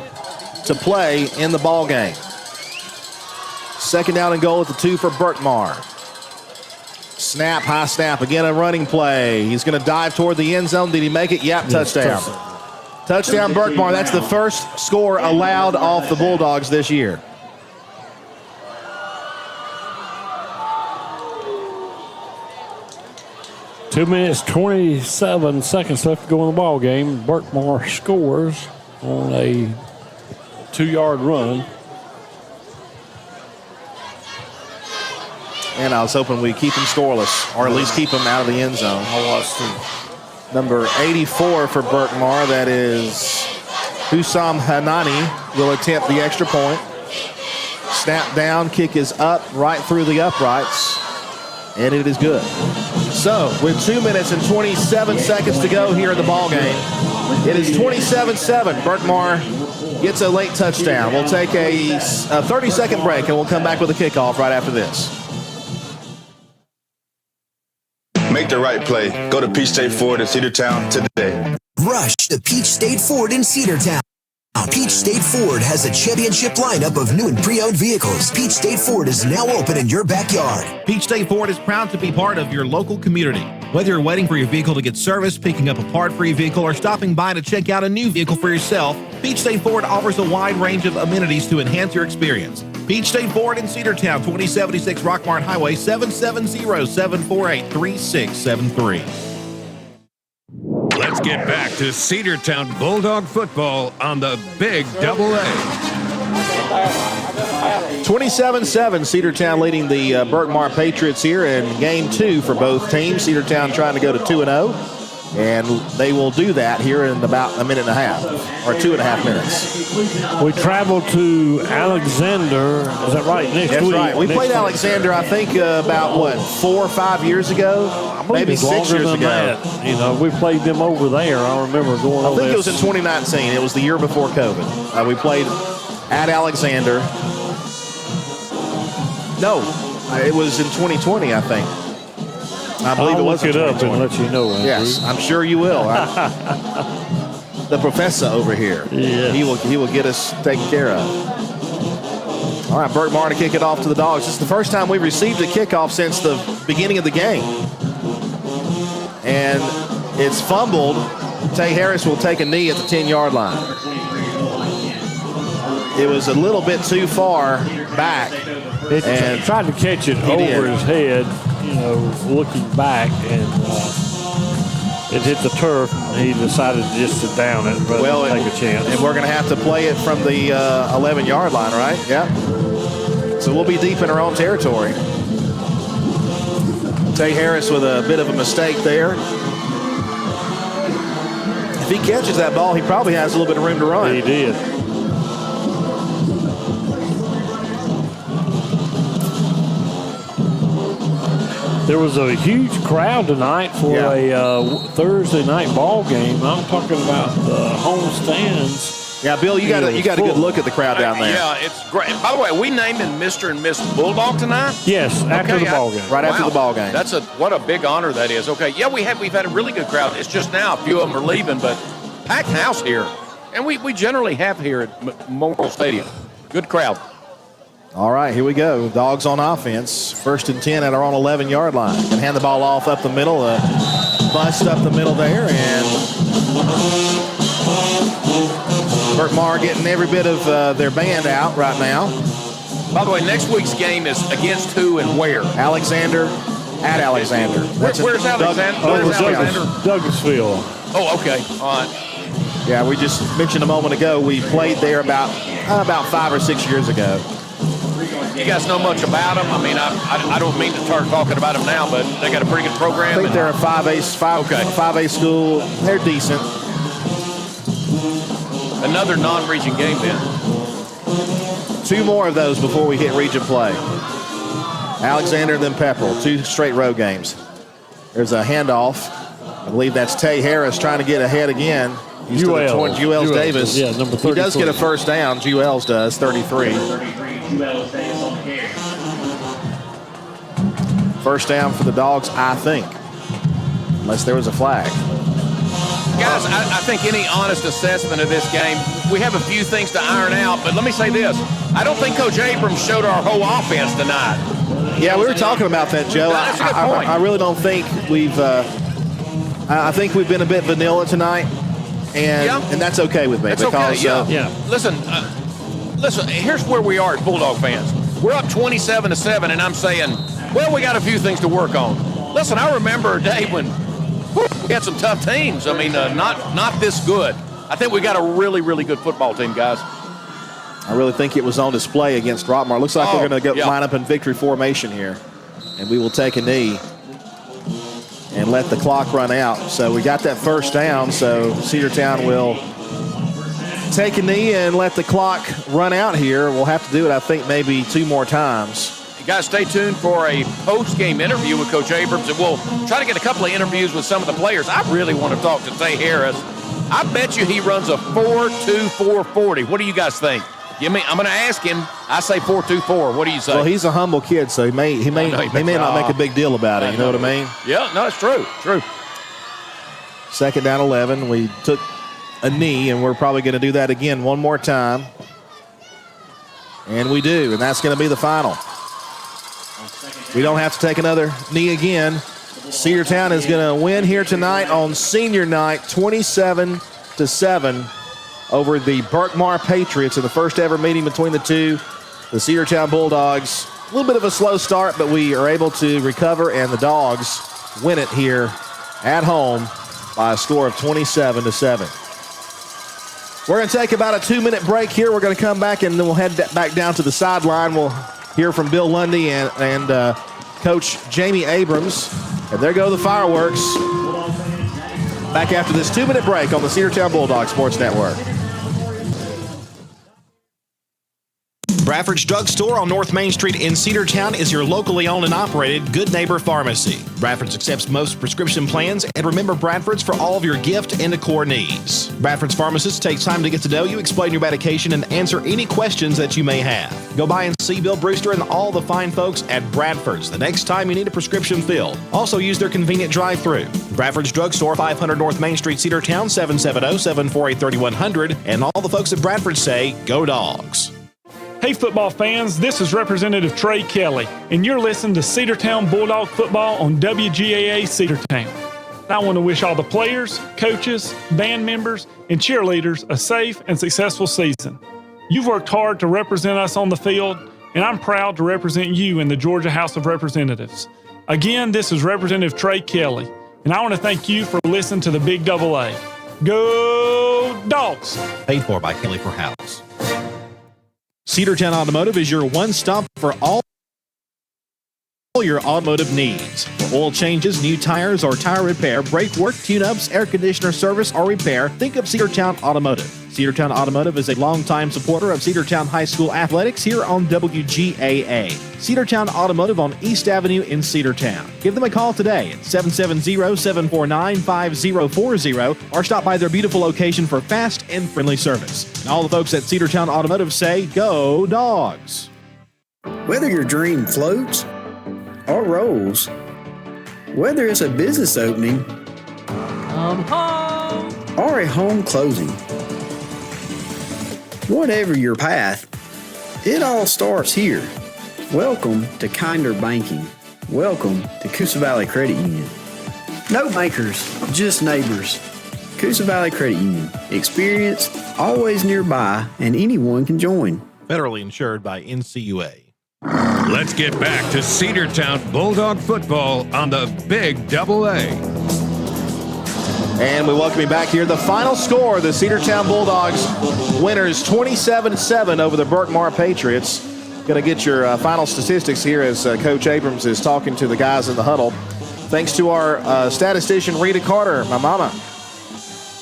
to play in the ball game. Second down and goal at the 2 for Berkmar. Snap, high snap. Again, a running play. He's going to dive toward the end zone. Did he make it? Yep, touchdown. Touchdown Berkmar. That's the first score allowed off the Bulldogs this year. Two minutes, 27 seconds left to go in the ball game. Berkmar scores on a 2-yard run. And I was hoping we'd keep him scoreless, or at least keep him out of the end zone. Number 84 for Berkmar, that is Hussam Hanani, will attempt the extra point. Snap down, kick is up, right through the uprights, and it is good. So, with 2 minutes and 27 seconds to go here in the ball game, it is 27-7. Berkmar gets a late touchdown. We'll take a 30-second break, and we'll come back with a kickoff right after this. Make the right play. Go to Peach State Ford in Cedartown today. Rush to Peach State Ford in Cedartown. Peach State Ford has a championship lineup of new and pre-owned vehicles. Peach State Ford is now open in your backyard. Peach State Ford is proud to be part of your local community. Whether you're waiting for your vehicle to get serviced, picking up a part for your vehicle, or stopping by to check out a new vehicle for yourself, Peach State Ford offers a wide range of amenities to enhance your experience. Peach State Ford in Cedartown, 2076 Rockmart Highway, 770-748-3673. Let's get back to Cedartown Bulldog football on the Big Double A. 27-7, Cedartown leading the Berkmar Patriots here in game 2 for both teams. Cedartown trying to go to 2-0, and they will do that here in about a minute and a half, or 2.5 minutes. We traveled to Alexander, is that right, next That's week? right. We played Alexander, I think, about, 4 or 5 years ago? Maybe 6 years ago. That. You know, we played them over there. I remember going over there. I think it was in 2019. It was the year before COVID. We played at Alexander. No, it was in 2020, I think. I believe I'll it was look in it up 2020. and let you know, Andrew. Yes, I'm sure you will. The professor over here. Yes. He will get us taken care of. All right, Berkmar to kick it off to the Dogs. This is the first time we've received a kickoff since the beginning of the game. And it's fumbled Tay Harris will take a knee at the 10-yard line. It was a little bit too far back. And tried to catch it over his head, looking back, and it hit the turf. And he decided just to down it rather than take a chance. And we're going to have to play it from the 11-yard line, right? Yeah. So we'll be deep in our own territory. Tay Harris with a bit of a mistake there. If he catches that ball, he probably has a little bit of room to run. He did. There was a huge crowd tonight for a Thursday night ball game. I'm talking about the home stands. Yeah, Bill, you got a good look at the crowd down there. Yeah, it's great. By the way, are we naming Mr. and Miss Bulldog tonight? Yes, after the ball game. Right after the ball game. What a big honor that is. Okay, yeah, we've had a really good crowd. It's just now a few of them are leaving, but packed house here, and we generally have here at Memorial Stadium. Good crowd. All right, here we go. Dogs on offense. 1st and 10 at our own 11-yard line. Can hand the ball off up the middle. Bust up the middle there. And Berkmar getting every bit of their band out right now. By the way, next week's game is against who and where? Alexander at Alexander. Where's Alexander? Douglasville. Oh, okay. All right. Yeah, we just mentioned a moment ago we played there about 5 or 6 years ago. You guys know much about them? I mean, I don't mean to start talking about them now, but they got a pretty good program. I think they're a 5A school. They're decent. Another non-region game then. 2 more of those before we hit region play. Alexander, then Pepperell. 2 straight road games. There's a handoff. I believe that's Tay Harris trying to get ahead again. He's towards Juels Davis. Yeah, number 33. He does get a first down. Juels does, 33. First down for the Dogs, I think. Unless there was a flag. Guys, I think any honest assessment of this game, we have a few things to iron out, but let me say this. I don't think Coach Abrams showed our whole offense tonight. Yeah, we were talking about that, Joe. That's a good point. I really don't think we've I think we've been a bit vanilla tonight, and that's okay with me. That's because, okay, yeah. Listen, here's where we are as Bulldog fans. We're up 27-7, and I'm saying, well, we got a few things to work on. Listen, I remember a day when we had some tough teams. I mean, not this good. I think we got a really, really good football team, guys. I really think it was on display against Berkmar. Looks like we're going to line up in victory formation here, and we will take a knee and let the clock run out. So we got that first down, so Cedartown will take a knee and let the clock run out here. We'll have to do it, I think, maybe 2 more times. You guys stay tuned for a post-game interview with Coach Abrams, and we'll try to get a couple of interviews with some of the players. I really want to talk to Tay Harris. I bet you he runs a 4.24 40. What do you guys think? I'm going to ask him. I say 4.24. What do you say? Well, he's a humble kid, so he may not make a big deal about it. You know what I mean? Yeah, no, it's true. True. 2nd down 11. We took a knee, and we're probably going to do that again one more time. And we do, and that's going to be the final. We don't have to take another knee again. Cedartown is going to win here tonight on senior night, 27-7 over the Berkmar Patriots in the first ever meeting between the two. The Cedartown Bulldogs, a little bit of a slow start, but we are able to recover, and the Dogs win it here at home by a score of 27-7. We're going to take about a 2-minute break here. We're going to come back, and then we'll head back down to the sideline. We'll hear from Bill Lundy and Coach Jamie Abrams. And there go the fireworks. Back after this 2-minute break on the Cedartown Bulldogs Sports Network. Bradford's Drugstore on North Main Street in Cedartown is your locally owned and operated Good Neighbor Pharmacy. Bradford's accepts most prescription plans, and remember Bradford's for all of your gift and decor needs. Bradford's pharmacist takes time to get to know you, explain your medication, and answer any questions that you may have. Go by and see Bill Brewster and all the fine folks at Bradford's the next time you need a prescription filled. Also use their convenient drive-thru. Bradford's Drugstore, 500 North Main Street, Cedartown, 770-748-3100. And all the folks at Bradford say, go Dogs. Hey football fans, this is Representative Trey Kelly, and you're listening to Cedartown Bulldog Football on WGAA Cedartown. And I want to wish all the players, coaches, band members, and cheerleaders a safe and successful season. You've worked hard to represent us on the field, and I'm proud to represent you in the Georgia House of Representatives. Again, this is Representative Trey Kelly, and I want to thank you for listening to the Big Double A. Go Dogs! Paid for by Kelly for House. Cedartown Automotive is your one-stop for all your automotive needs. Oil changes, new tires or tire repair, brake work, tune-ups, air conditioner service or repair, think of Cedartown Automotive. Cedartown Automotive is a longtime supporter of Cedartown High School athletics here on WGAA. Cedartown Automotive on East Avenue in Cedartown. Give them a call today at 770-749-5040 or stop by their beautiful location for fast and friendly service. And all the folks at Cedartown Automotive say, go Dogs! Whether your dream floats or rolls, whether it's a business opening or a home closing, whatever your path, it all starts here. Welcome to Kinder Banking. Welcome to Coosa Valley Credit Union. No bankers, just neighbors. Coosa Valley Credit Union. Experience, always nearby, and anyone can join. Federally insured by NCUA. Let's get back to Cedartown Bulldog football on the Big Double A. And we welcome you back here. The final score, the Cedartown Bulldogs winners 27-7 over the Berkmar Patriots. Going to get your final statistics here as Coach Abrams is talking to the guys in the huddle. Thanks to our statistician, Rita Carter, my mama.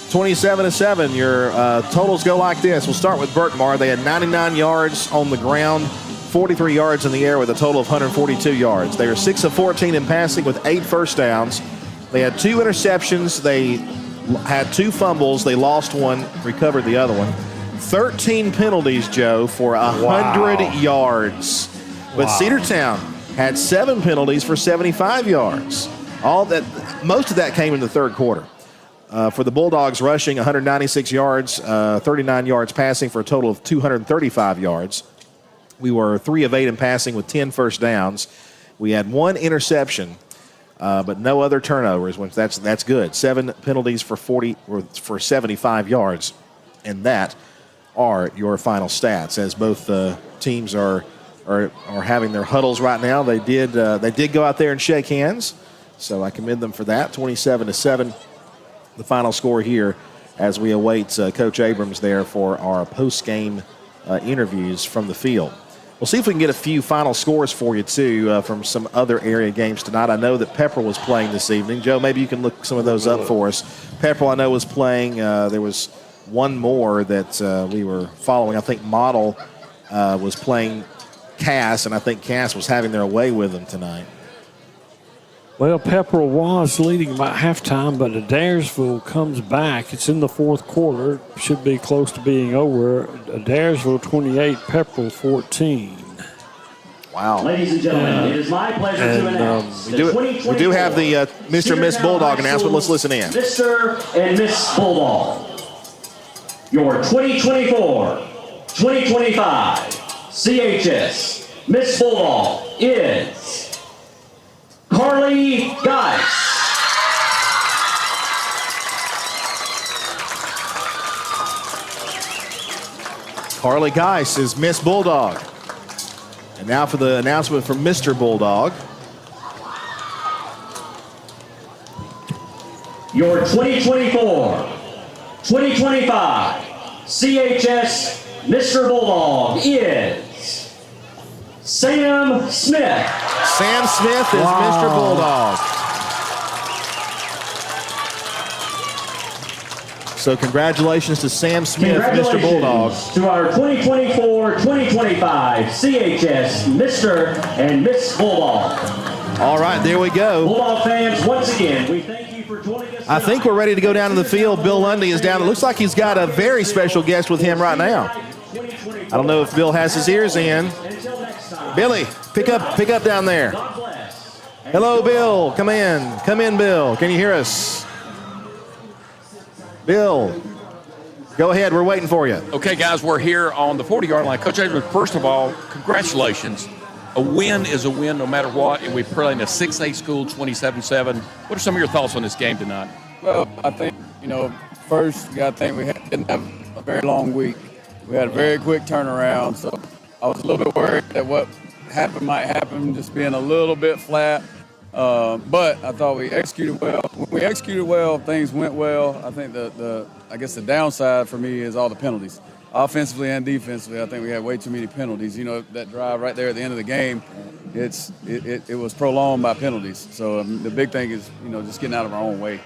27-7, your totals go like this. We'll start with Berkmar. They had 99 yards on the ground, 43 yards in the air with a total of 142 yards. They were 6 of 14 in passing with 8 first downs. They had 2 interceptions. They had 2 fumbles. They lost one, recovered the other one. 13 penalties, Joe, for 100 yards. But Cedartown had 7 penalties for 75 yards. Most of that came in the third quarter. For the Bulldogs, rushing 196 yards, 39 yards passing for a total of 235 yards. We were 3 of 8 in passing with 10 first downs. We had 1 interception, but no other turnovers. Which that's good. 7 penalties for 75 yards, and that are your final stats. As both teams are having their huddles right now, they did go out there and shake hands, so I commend them for that. 27-7, the final score here, as we await Coach Abrams there for our post-game interviews from the field. We'll see if we can get a few final scores for you, too, from some other area games tonight. I know that Pepperell was playing this evening. Joe, maybe you can look some of those up for us. Pepperell, I know, was playing. There was one more that we were following. I think Model was playing Cass, and I think Cass was having their way with them tonight. Well, Pepperell was leading by halftime, but Adairsville comes back. It's in the fourth quarter. Should be close to being over. Adairsville 28, Pepperell 14. Wow. Ladies and gentlemen, it is my pleasure to announce we do have the Mr. and Miss Bulldog announcement. Let's listen in. Mr. and Miss Bulldog, your 2024-2025 CHS Miss Bulldog is Carly Geis. Carly Geis is Miss Bulldog. And now for the announcement from Mr. Bulldog. Your 2024-2025 CHS Mr. Bulldog is Sam Smith. Sam Smith is Mr. Bulldog. So congratulations to Sam Smith, Mr. Bulldog. To our 2024-2025 CHS Mr. and Miss Bulldog. All right, there we go. Bulldog fans, once again, we thank you for joining us. I think we're ready to go down to the field. Bill Lundy is down. It looks like he's got a very special guest with him right now. I don't know if Bill has his ears in. Billy, pick up down there. Hello, Bill. Come in, Bill. Can you hear us? Bill, go ahead. We're waiting for you. Okay, guys, we're here on the 40-yard line. Coach Abrams, first of all, congratulations. a win is a win no matter what, and we play in a 6A school, 27-7. What are some of your thoughts on this game tonight? Well, I think, first, you got to think we didn't have a very long week. We had a very quick turnaround, so I was a little bit worried that what happened might happen, just being a little bit flat. But I thought we executed well. When we executed well, things went well. I think I guess the downside for me is all the penalties. Offensively and defensively, I think we had way too many penalties. That drive right there at the end of the game, it was prolonged by penalties. So the big thing is, just getting out of our own way.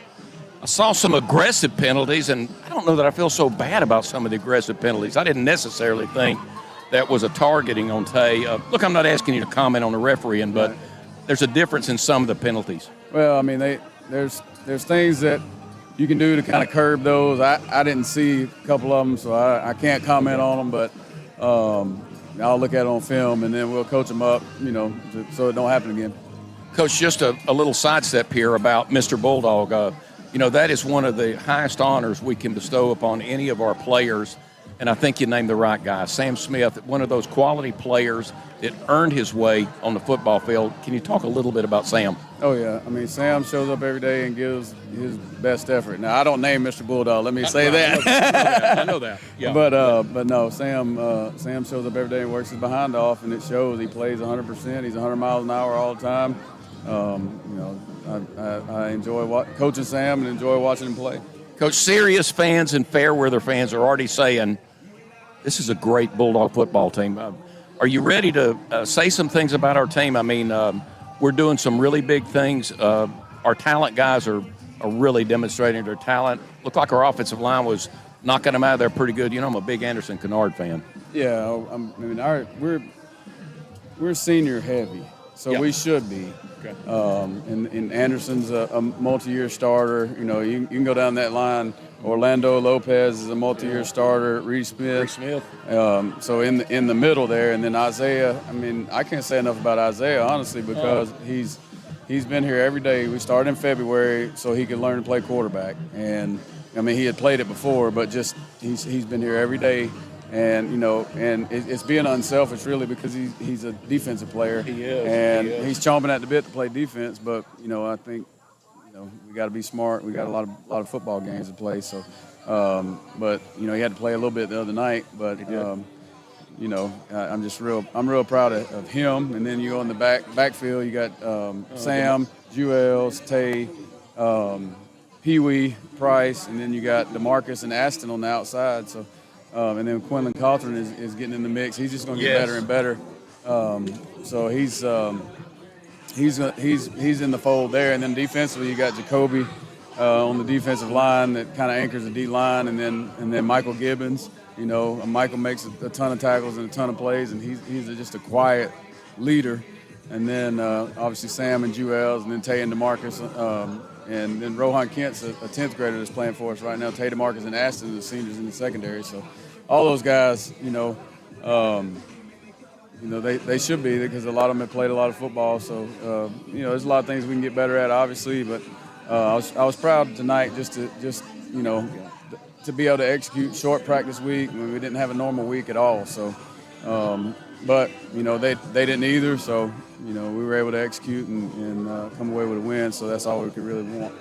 I saw some aggressive penalties, and I don't know that I feel so bad about some of the aggressive penalties. I didn't necessarily think that was a targeting on Tay. Look, I'm not asking you to comment on the refereeing, but there's a difference in some of the penalties. Well, I mean, there's things that you can do to kind of curb those. I didn't see a couple of them, so I can't comment on them, but I'll look at it on film, and then we'll coach them up, so it don't happen again. Coach, just a little sidestep here about Mr. Bulldog. That is one of the highest honors we can bestow upon any of our players, and I think you named the right guy. Sam Smith, one of those quality players that earned his way on the football field. Can you talk a little bit about Sam? Oh, yeah. I mean, Sam shows up every day and gives his best effort. Now, I don't name Mr. Bulldog. Let me say that. I know that. Yeah. But no, Sam shows up every day and works his behind off, and it shows. He plays 100%. He's 100 miles an hour all the time. I enjoy coaching Sam and enjoy watching him play. Coach, serious fans and fair weather fans are already saying this is a great Bulldog football team. Are you ready to say some things about our team? I mean, we're doing some really big things. Our talent guys are really demonstrating their talent. Looked like our offensive line was knocking them out of there pretty good. I'm a big Anderson Kennard fan. Yeah, we're senior heavy, so we should be. Okay. And Anderson's a multi-year starter. You can go down that line. Orlando Lopez is a multi-year starter. Reed Smith. So in the middle there, and then Isaiah. I mean, I can't say enough about Isaiah, honestly, because he's been here every day. We started in February so he could learn to play quarterback, and I mean he had played it before, but just he's been here every day. And and it's being unselfish, really, because he's a defensive player. He is, and he's chomping at the bit to play defense. But I think we got to be smart. We got a lot of football games to play. So, but he had to play a little bit the other night. But I'm real proud of him. And then you go in the backfield, you got Sam, Jewels, Tay, Pee Wee, Price, and then you got DeMarcus and Aston on the outside. So. And then Quinlan Cawthorn is getting in the mix. He's just going to get better and better. So he's in the fold there. And then defensively, you got Jacoby on the defensive line that kind of anchors the D line, and then Michael Gibbons. Michael makes a ton of tackles and a ton of plays, and he's just a quiet leader. And then obviously Sam and Jewels, and then Tay and DeMarcus. And then Rohan Kent's a 10th grader that's playing for us right now. Tay DeMarcus and Aston are the seniors in the secondary. So all those guys, they should be, because a lot of them have played a lot of football. So, there's a lot of things we can get better at, obviously. But I was proud tonight just to be able to execute short practice week when we didn't have a normal week at all. So, but they didn't either. So. We were able to execute and come away with a win, so that's all we could really want.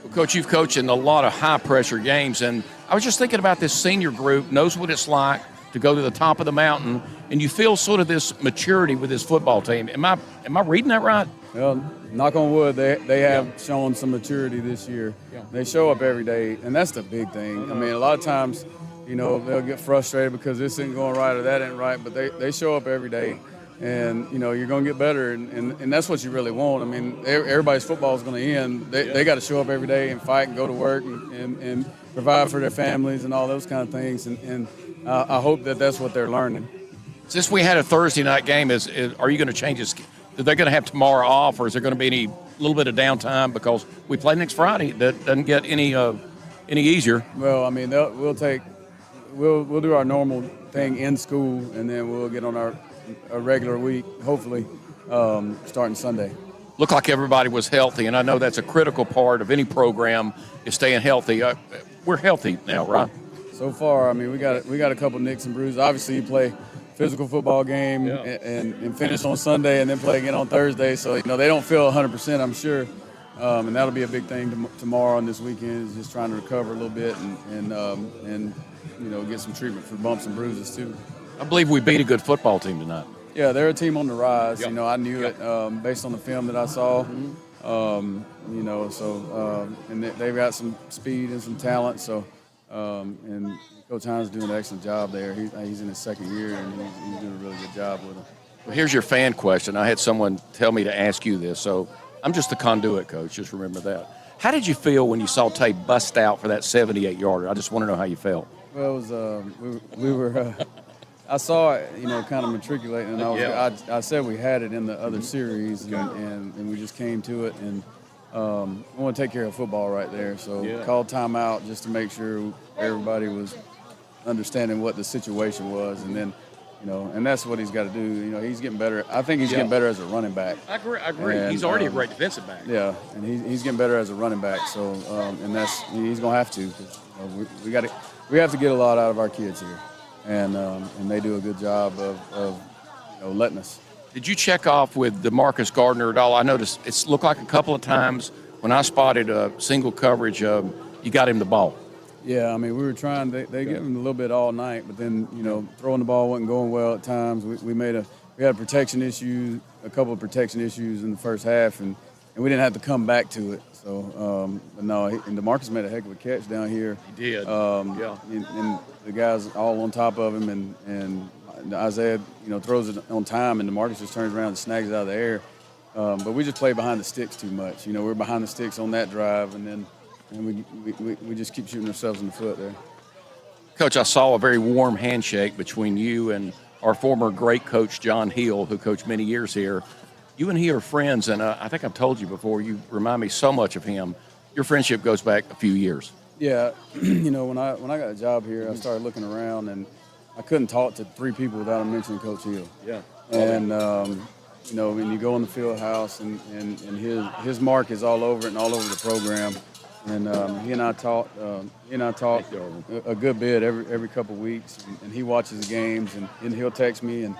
Well, Coach, you've coached in a lot of high-pressure games, and I was just thinking about this senior group, knows what it's like to go to the top of the mountain, and you feel sort of this maturity with this football team. Am I reading that right? Well, knock on wood, they have shown some maturity this year. Yeah. They show up every day, and that's the big thing. I mean, a lot of times, they'll get frustrated because this isn't going right or that ain't right, but they show up every day. And, you're going to get better, and that's what you really want. I mean, everybody's football is going to end. They got to show up every day and fight and go to work and provide for their families and all those kind of things. And I hope that's what they're learning. Since we had a Thursday night game, are you going to change this? Are they going to have tomorrow off, or is there going to be any little bit of downtime because we play next Friday? That doesn't get any easier. Well, I mean, we'll do our normal thing in school, and then we'll get on a regular week, hopefully, starting Sunday. Looked like everybody was healthy, and I know that's a critical part of any program is staying healthy. We're healthy now, right? So far, I mean, we got a couple nicks and bruises. Obviously, you play physical football game and finish on Sunday and then play again on Thursday. So, they don't feel 100%, I'm sure. And that'll be a big thing tomorrow and this weekend is just trying to recover a little bit and get some treatment for bumps and bruises too. I believe we beat a good football team tonight. Yeah, they're a team on the rise. Yep. I knew it based on the film that I saw. And they've got some speed and some talent. So, and Coach Hines is doing an excellent job there. He's in his second year, and he's doing a really good job with them. Well, here's your fan question. I had someone tell me to ask you this, so I'm just the conduit, Coach. Just remember that. How did you feel when you saw Tay bust out for that 78-yarder? I just want to know how you felt. Well, it was we were. I saw it, kind of matriculating, and I said we had it in the other series, and we just came to it, and we want to take care of football right there. So called timeout just to make sure everybody was understanding what the situation was, and then, and that's what he's got to do. He's getting better. I think he's getting better as a running back. I agree. And, he's already a great defensive back. Yeah, and he's getting better as a running back. So, and he's going to have to. 'Cause, we have to get a lot out of our kids here. And they do a good job of letting us. Did you check off with DeMarcus Gardner at all? I noticed it looked like a couple of times when I spotted a single coverage, you got him the ball. Yeah, we were trying. They gave him a little bit all night, but then throwing the ball wasn't going well at times. We had a protection issue, a couple of protection issues in the first half, and we didn't have to come back to it. So, but no, and DeMarcus made a heck of a catch down here. He did. And the guys all on top of him, and Isaiah, throws it on time, and DeMarcus just turns around and snags it out of the air. But we just play behind the sticks too much. We're behind the sticks on that drive, and then we just keep shooting ourselves in the foot there. Coach, I saw a very warm handshake between you and our former great coach, John Hill, who coached many years here. You and he are friends, and I think I've told you before, you remind me so much of him. Your friendship goes back a few years. Yeah, when I got a job here, I started looking around, and I couldn't talk to three people without mentioning Coach Hill. Yeah. And, when you go in the field house, and his mark is all over it and all over the program. And he and I talk a good bit every couple of weeks, and he watches the games, and he'll text me, and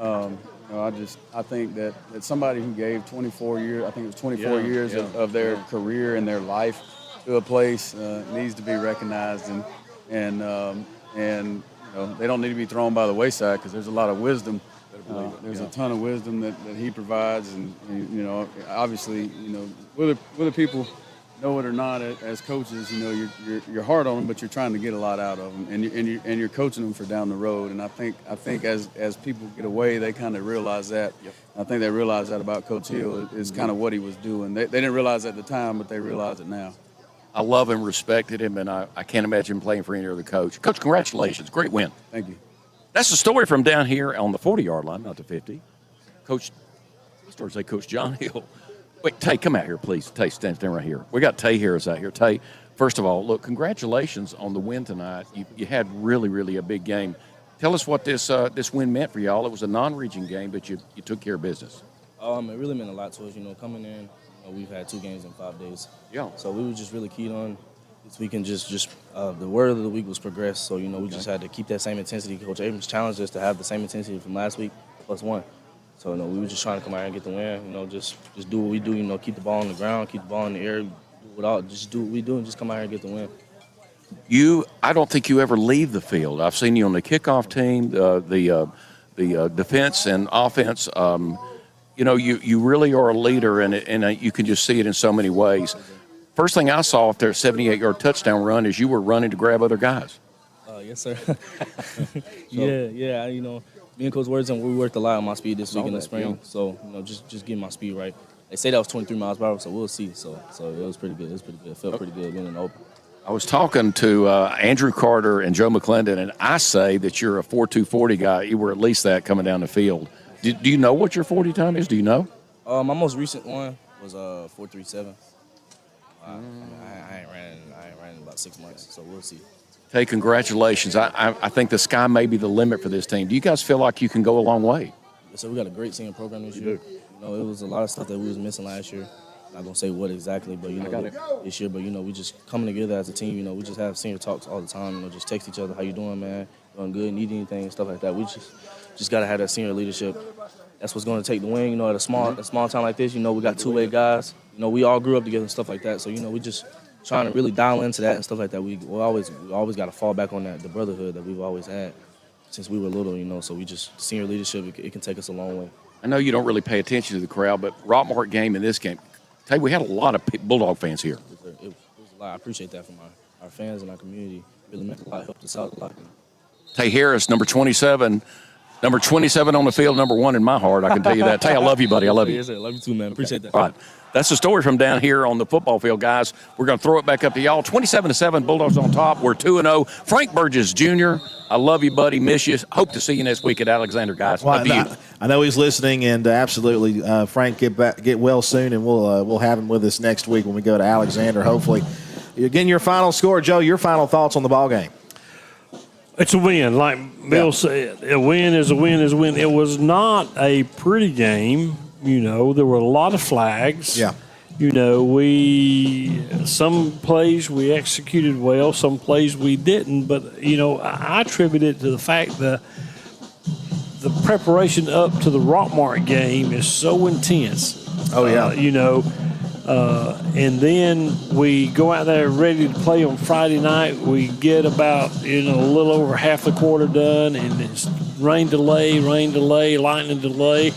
I think that somebody who gave 24 years, I think it was 24 years of their career and their life to a place needs to be recognized, and they don't need to be thrown by the wayside because there's a lot of wisdom. There's a ton of wisdom that he provides, and obviously, whether people know it or not, as coaches, you're hard on them, but you're trying to get a lot out of them, and you're coaching them for down the road. And I think as people get away, they kind of realize that. Yep. I think they realize that about Coach Hill is kind of what he was doing. They didn't realize it at the time, but they realize it now. I love him, respected him, and I can't imagine playing for any other coach. Coach, congratulations. Great win. Thank you. That's the story from down here on the 40-yard line, not the 50. Coach John Hill. Wait, Tay, come out here, please. Tay, stand right here. We got Tay Harris out here. Tay, first of all, look, congratulations on the win tonight. You had really, really a big game. Tell us what this win meant for y'all. It was a non-region game, but you took care of business. It really meant a lot to us. Coming in, we've had 2 games in 5 days. Yeah. So we were just really keyed on this weekend. Just the word of the week was progress. So we just had to keep that same intensity. Coach Abrams challenged us to have the same intensity from last week +1. So, we were just trying to come out here and get the win, just do what we do, keep the ball on the ground, keep the ball in the air, just do what we do and just come out here and get the win. I don't think you ever leave the field. I've seen you on the kickoff team, the defense and offense. You really are a leader, and you can just see it in so many ways. First thing I saw after a 78-yard touchdown run is you were running to grab other guys. Yes, sir. Yeah, me and Coach Worthington, we worked a lot on my speed this week in the spring. Yeah. So, just getting my speed right. They say that was 23 miles per hour, so we'll see. So it was pretty good. It felt pretty good being in the open. I was talking to Andrew Carter and Joe McClendon, and I say that you're a 4.240 guy. You were at least that coming down the field. Do you know what your 40 time is? Do you know? My most recent one was 4.37. I ain't ran in about 6 months, so we'll see. Hey, congratulations. I think the sky may be the limit for this team. Do you guys feel like you can go a long way? So we got a great senior program this year. It was a lot of stuff that we was missing last year. Not going to say what exactly, but, this year. But, we just coming together as a team. We just have senior talks all the time. Just text each other, how you doing, man? Doing good, need anything, stuff like that. We just got to have that senior leadership. That's what's going to take the win. At a small town like this, we got two-way guys. We all grew up together and stuff like that. So, we just trying to really dial into that and stuff like that. We always got to fall back on that, the brotherhood that we've always had since we were little, so we just, senior leadership, it can take us a long way. I know you don't really pay attention to the crowd, but Rockmart game and this game, tell you, we had a lot of Bulldog fans here. It was a lot. I appreciate that from our fans and our community. Really meant a lot, helped us out a lot. Tay Harris, number 27 on the field, number 1 in my heart, I can tell you that. Tay, I love you, buddy. I love you. Yes, sir. Love you too, man. Appreciate that. All right. That's the story from down here on the football field, guys. We're going to throw it back up to y'all. 27-7, Bulldogs on top. We're 2-0. Frank Burgess Jr., I love you, buddy. Miss you. Hope to see you next week at Alexander, guys. Well, I know he's listening, and absolutely, Frank, get well soon, and we'll have him with us next week when we go to Alexander, hopefully. Again, your final score, Joe, your final thoughts on the ball game. It's a win. Like Bill said, a win is a win is a win. It was not a pretty game. There were a lot of flags. Yeah. Some plays we executed well, some plays we didn't. But, I attribute it to the fact that the preparation up to the Rockmart game is so intense. Oh, yeah. And then we go out there ready to play on Friday night. We get about, a little over half the quarter done, and it's rain delay, lightning delay,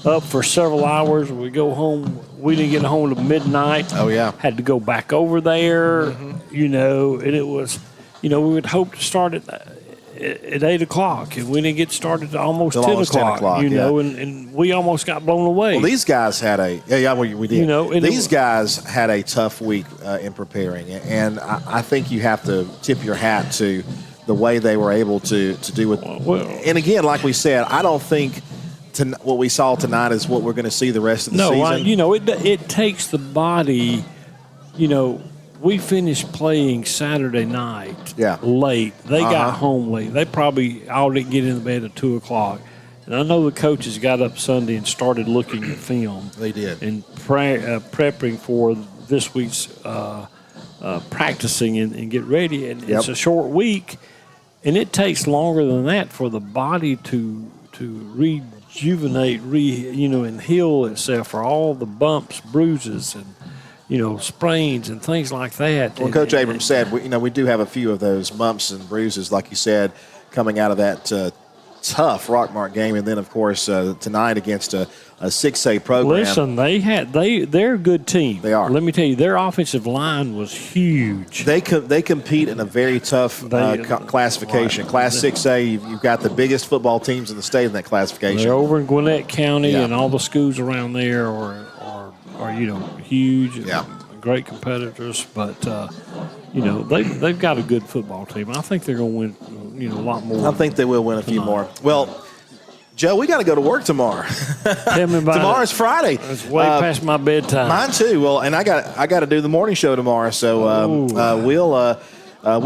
up for several hours. We go home. We didn't get home till midnight. Oh, yeah. Had to go back over there, and it was, we would hope to start at 8 o'clock, and we didn't get started till almost 10 o'clock. And we almost got blown away. Well, these guys had we did. These guys had a tough week in preparing, and I think you have to tip your hat to the way they were able to do it. And again, like we said, I don't think what we saw tonight is what we're going to see the rest of the season. It takes the body, we finished playing Saturday night late. They got home late. They probably all didn't get in bed at 2 o'clock. And I know the coaches got up Sunday and started looking at film. They did. And prepping for this week's practicing and get ready. And it's a short week, and it takes longer than that for the body to rejuvenate, and heal itself for all the bumps, bruises, and sprains and things like that. Well, Coach Abrams said, we do have a few of those bumps and bruises, like you said, coming out of that tough Rockmart game, and then of course tonight against a 6A program. Listen, they're a good team. They are. Let me tell you, their offensive line was huge. They compete in a very tough classification. Class 6A, you've got the biggest football teams in the state in that classification. They're over in Gwinnett County, and all the schools around there are huge. Yeah. Great competitors, but they've got a good football team. I think they're going to win, a lot more. I think they will win a few more. Well, Joe, we got to go to work tomorrow. Tell me about Tomorrow's Friday. It's way past my bedtime. Mine too. Well, and I got to do the morning show tomorrow, so we'll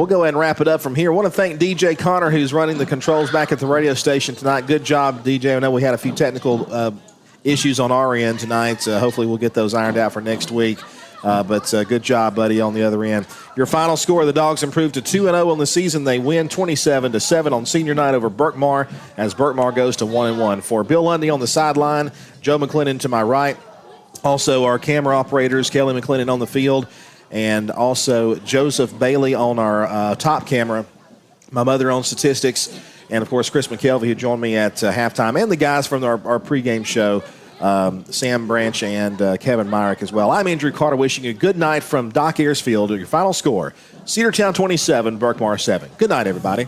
go ahead and wrap it up from here. I want to thank DJ Connor, who's running the controls back at the radio station tonight. Good job, DJ. I know we had a few technical issues on our end tonight. Hopefully we'll get those ironed out for next week. But good job, buddy, on the other end. Your final score, the Dogs improved to 2-0 on the season. They win 27-7 on senior night over Berkmar, as Berkmar goes to 1-1. For Bill Lundy on the sideline, Joe McClendon to my right. Also our camera operators, Kelly McClendon on the field, and also Joseph Bailey on our top camera. My mother on statistics, and of course Chris McKelvey, who joined me at halftime, and the guys from our pregame show. Sam Branch and Kevin Myrick as well. I'm Andrew Carter, wishing you a good night from Doc Ayers Field. Your final score, Cedartown 27, Berkmar 7. Good night, everybody.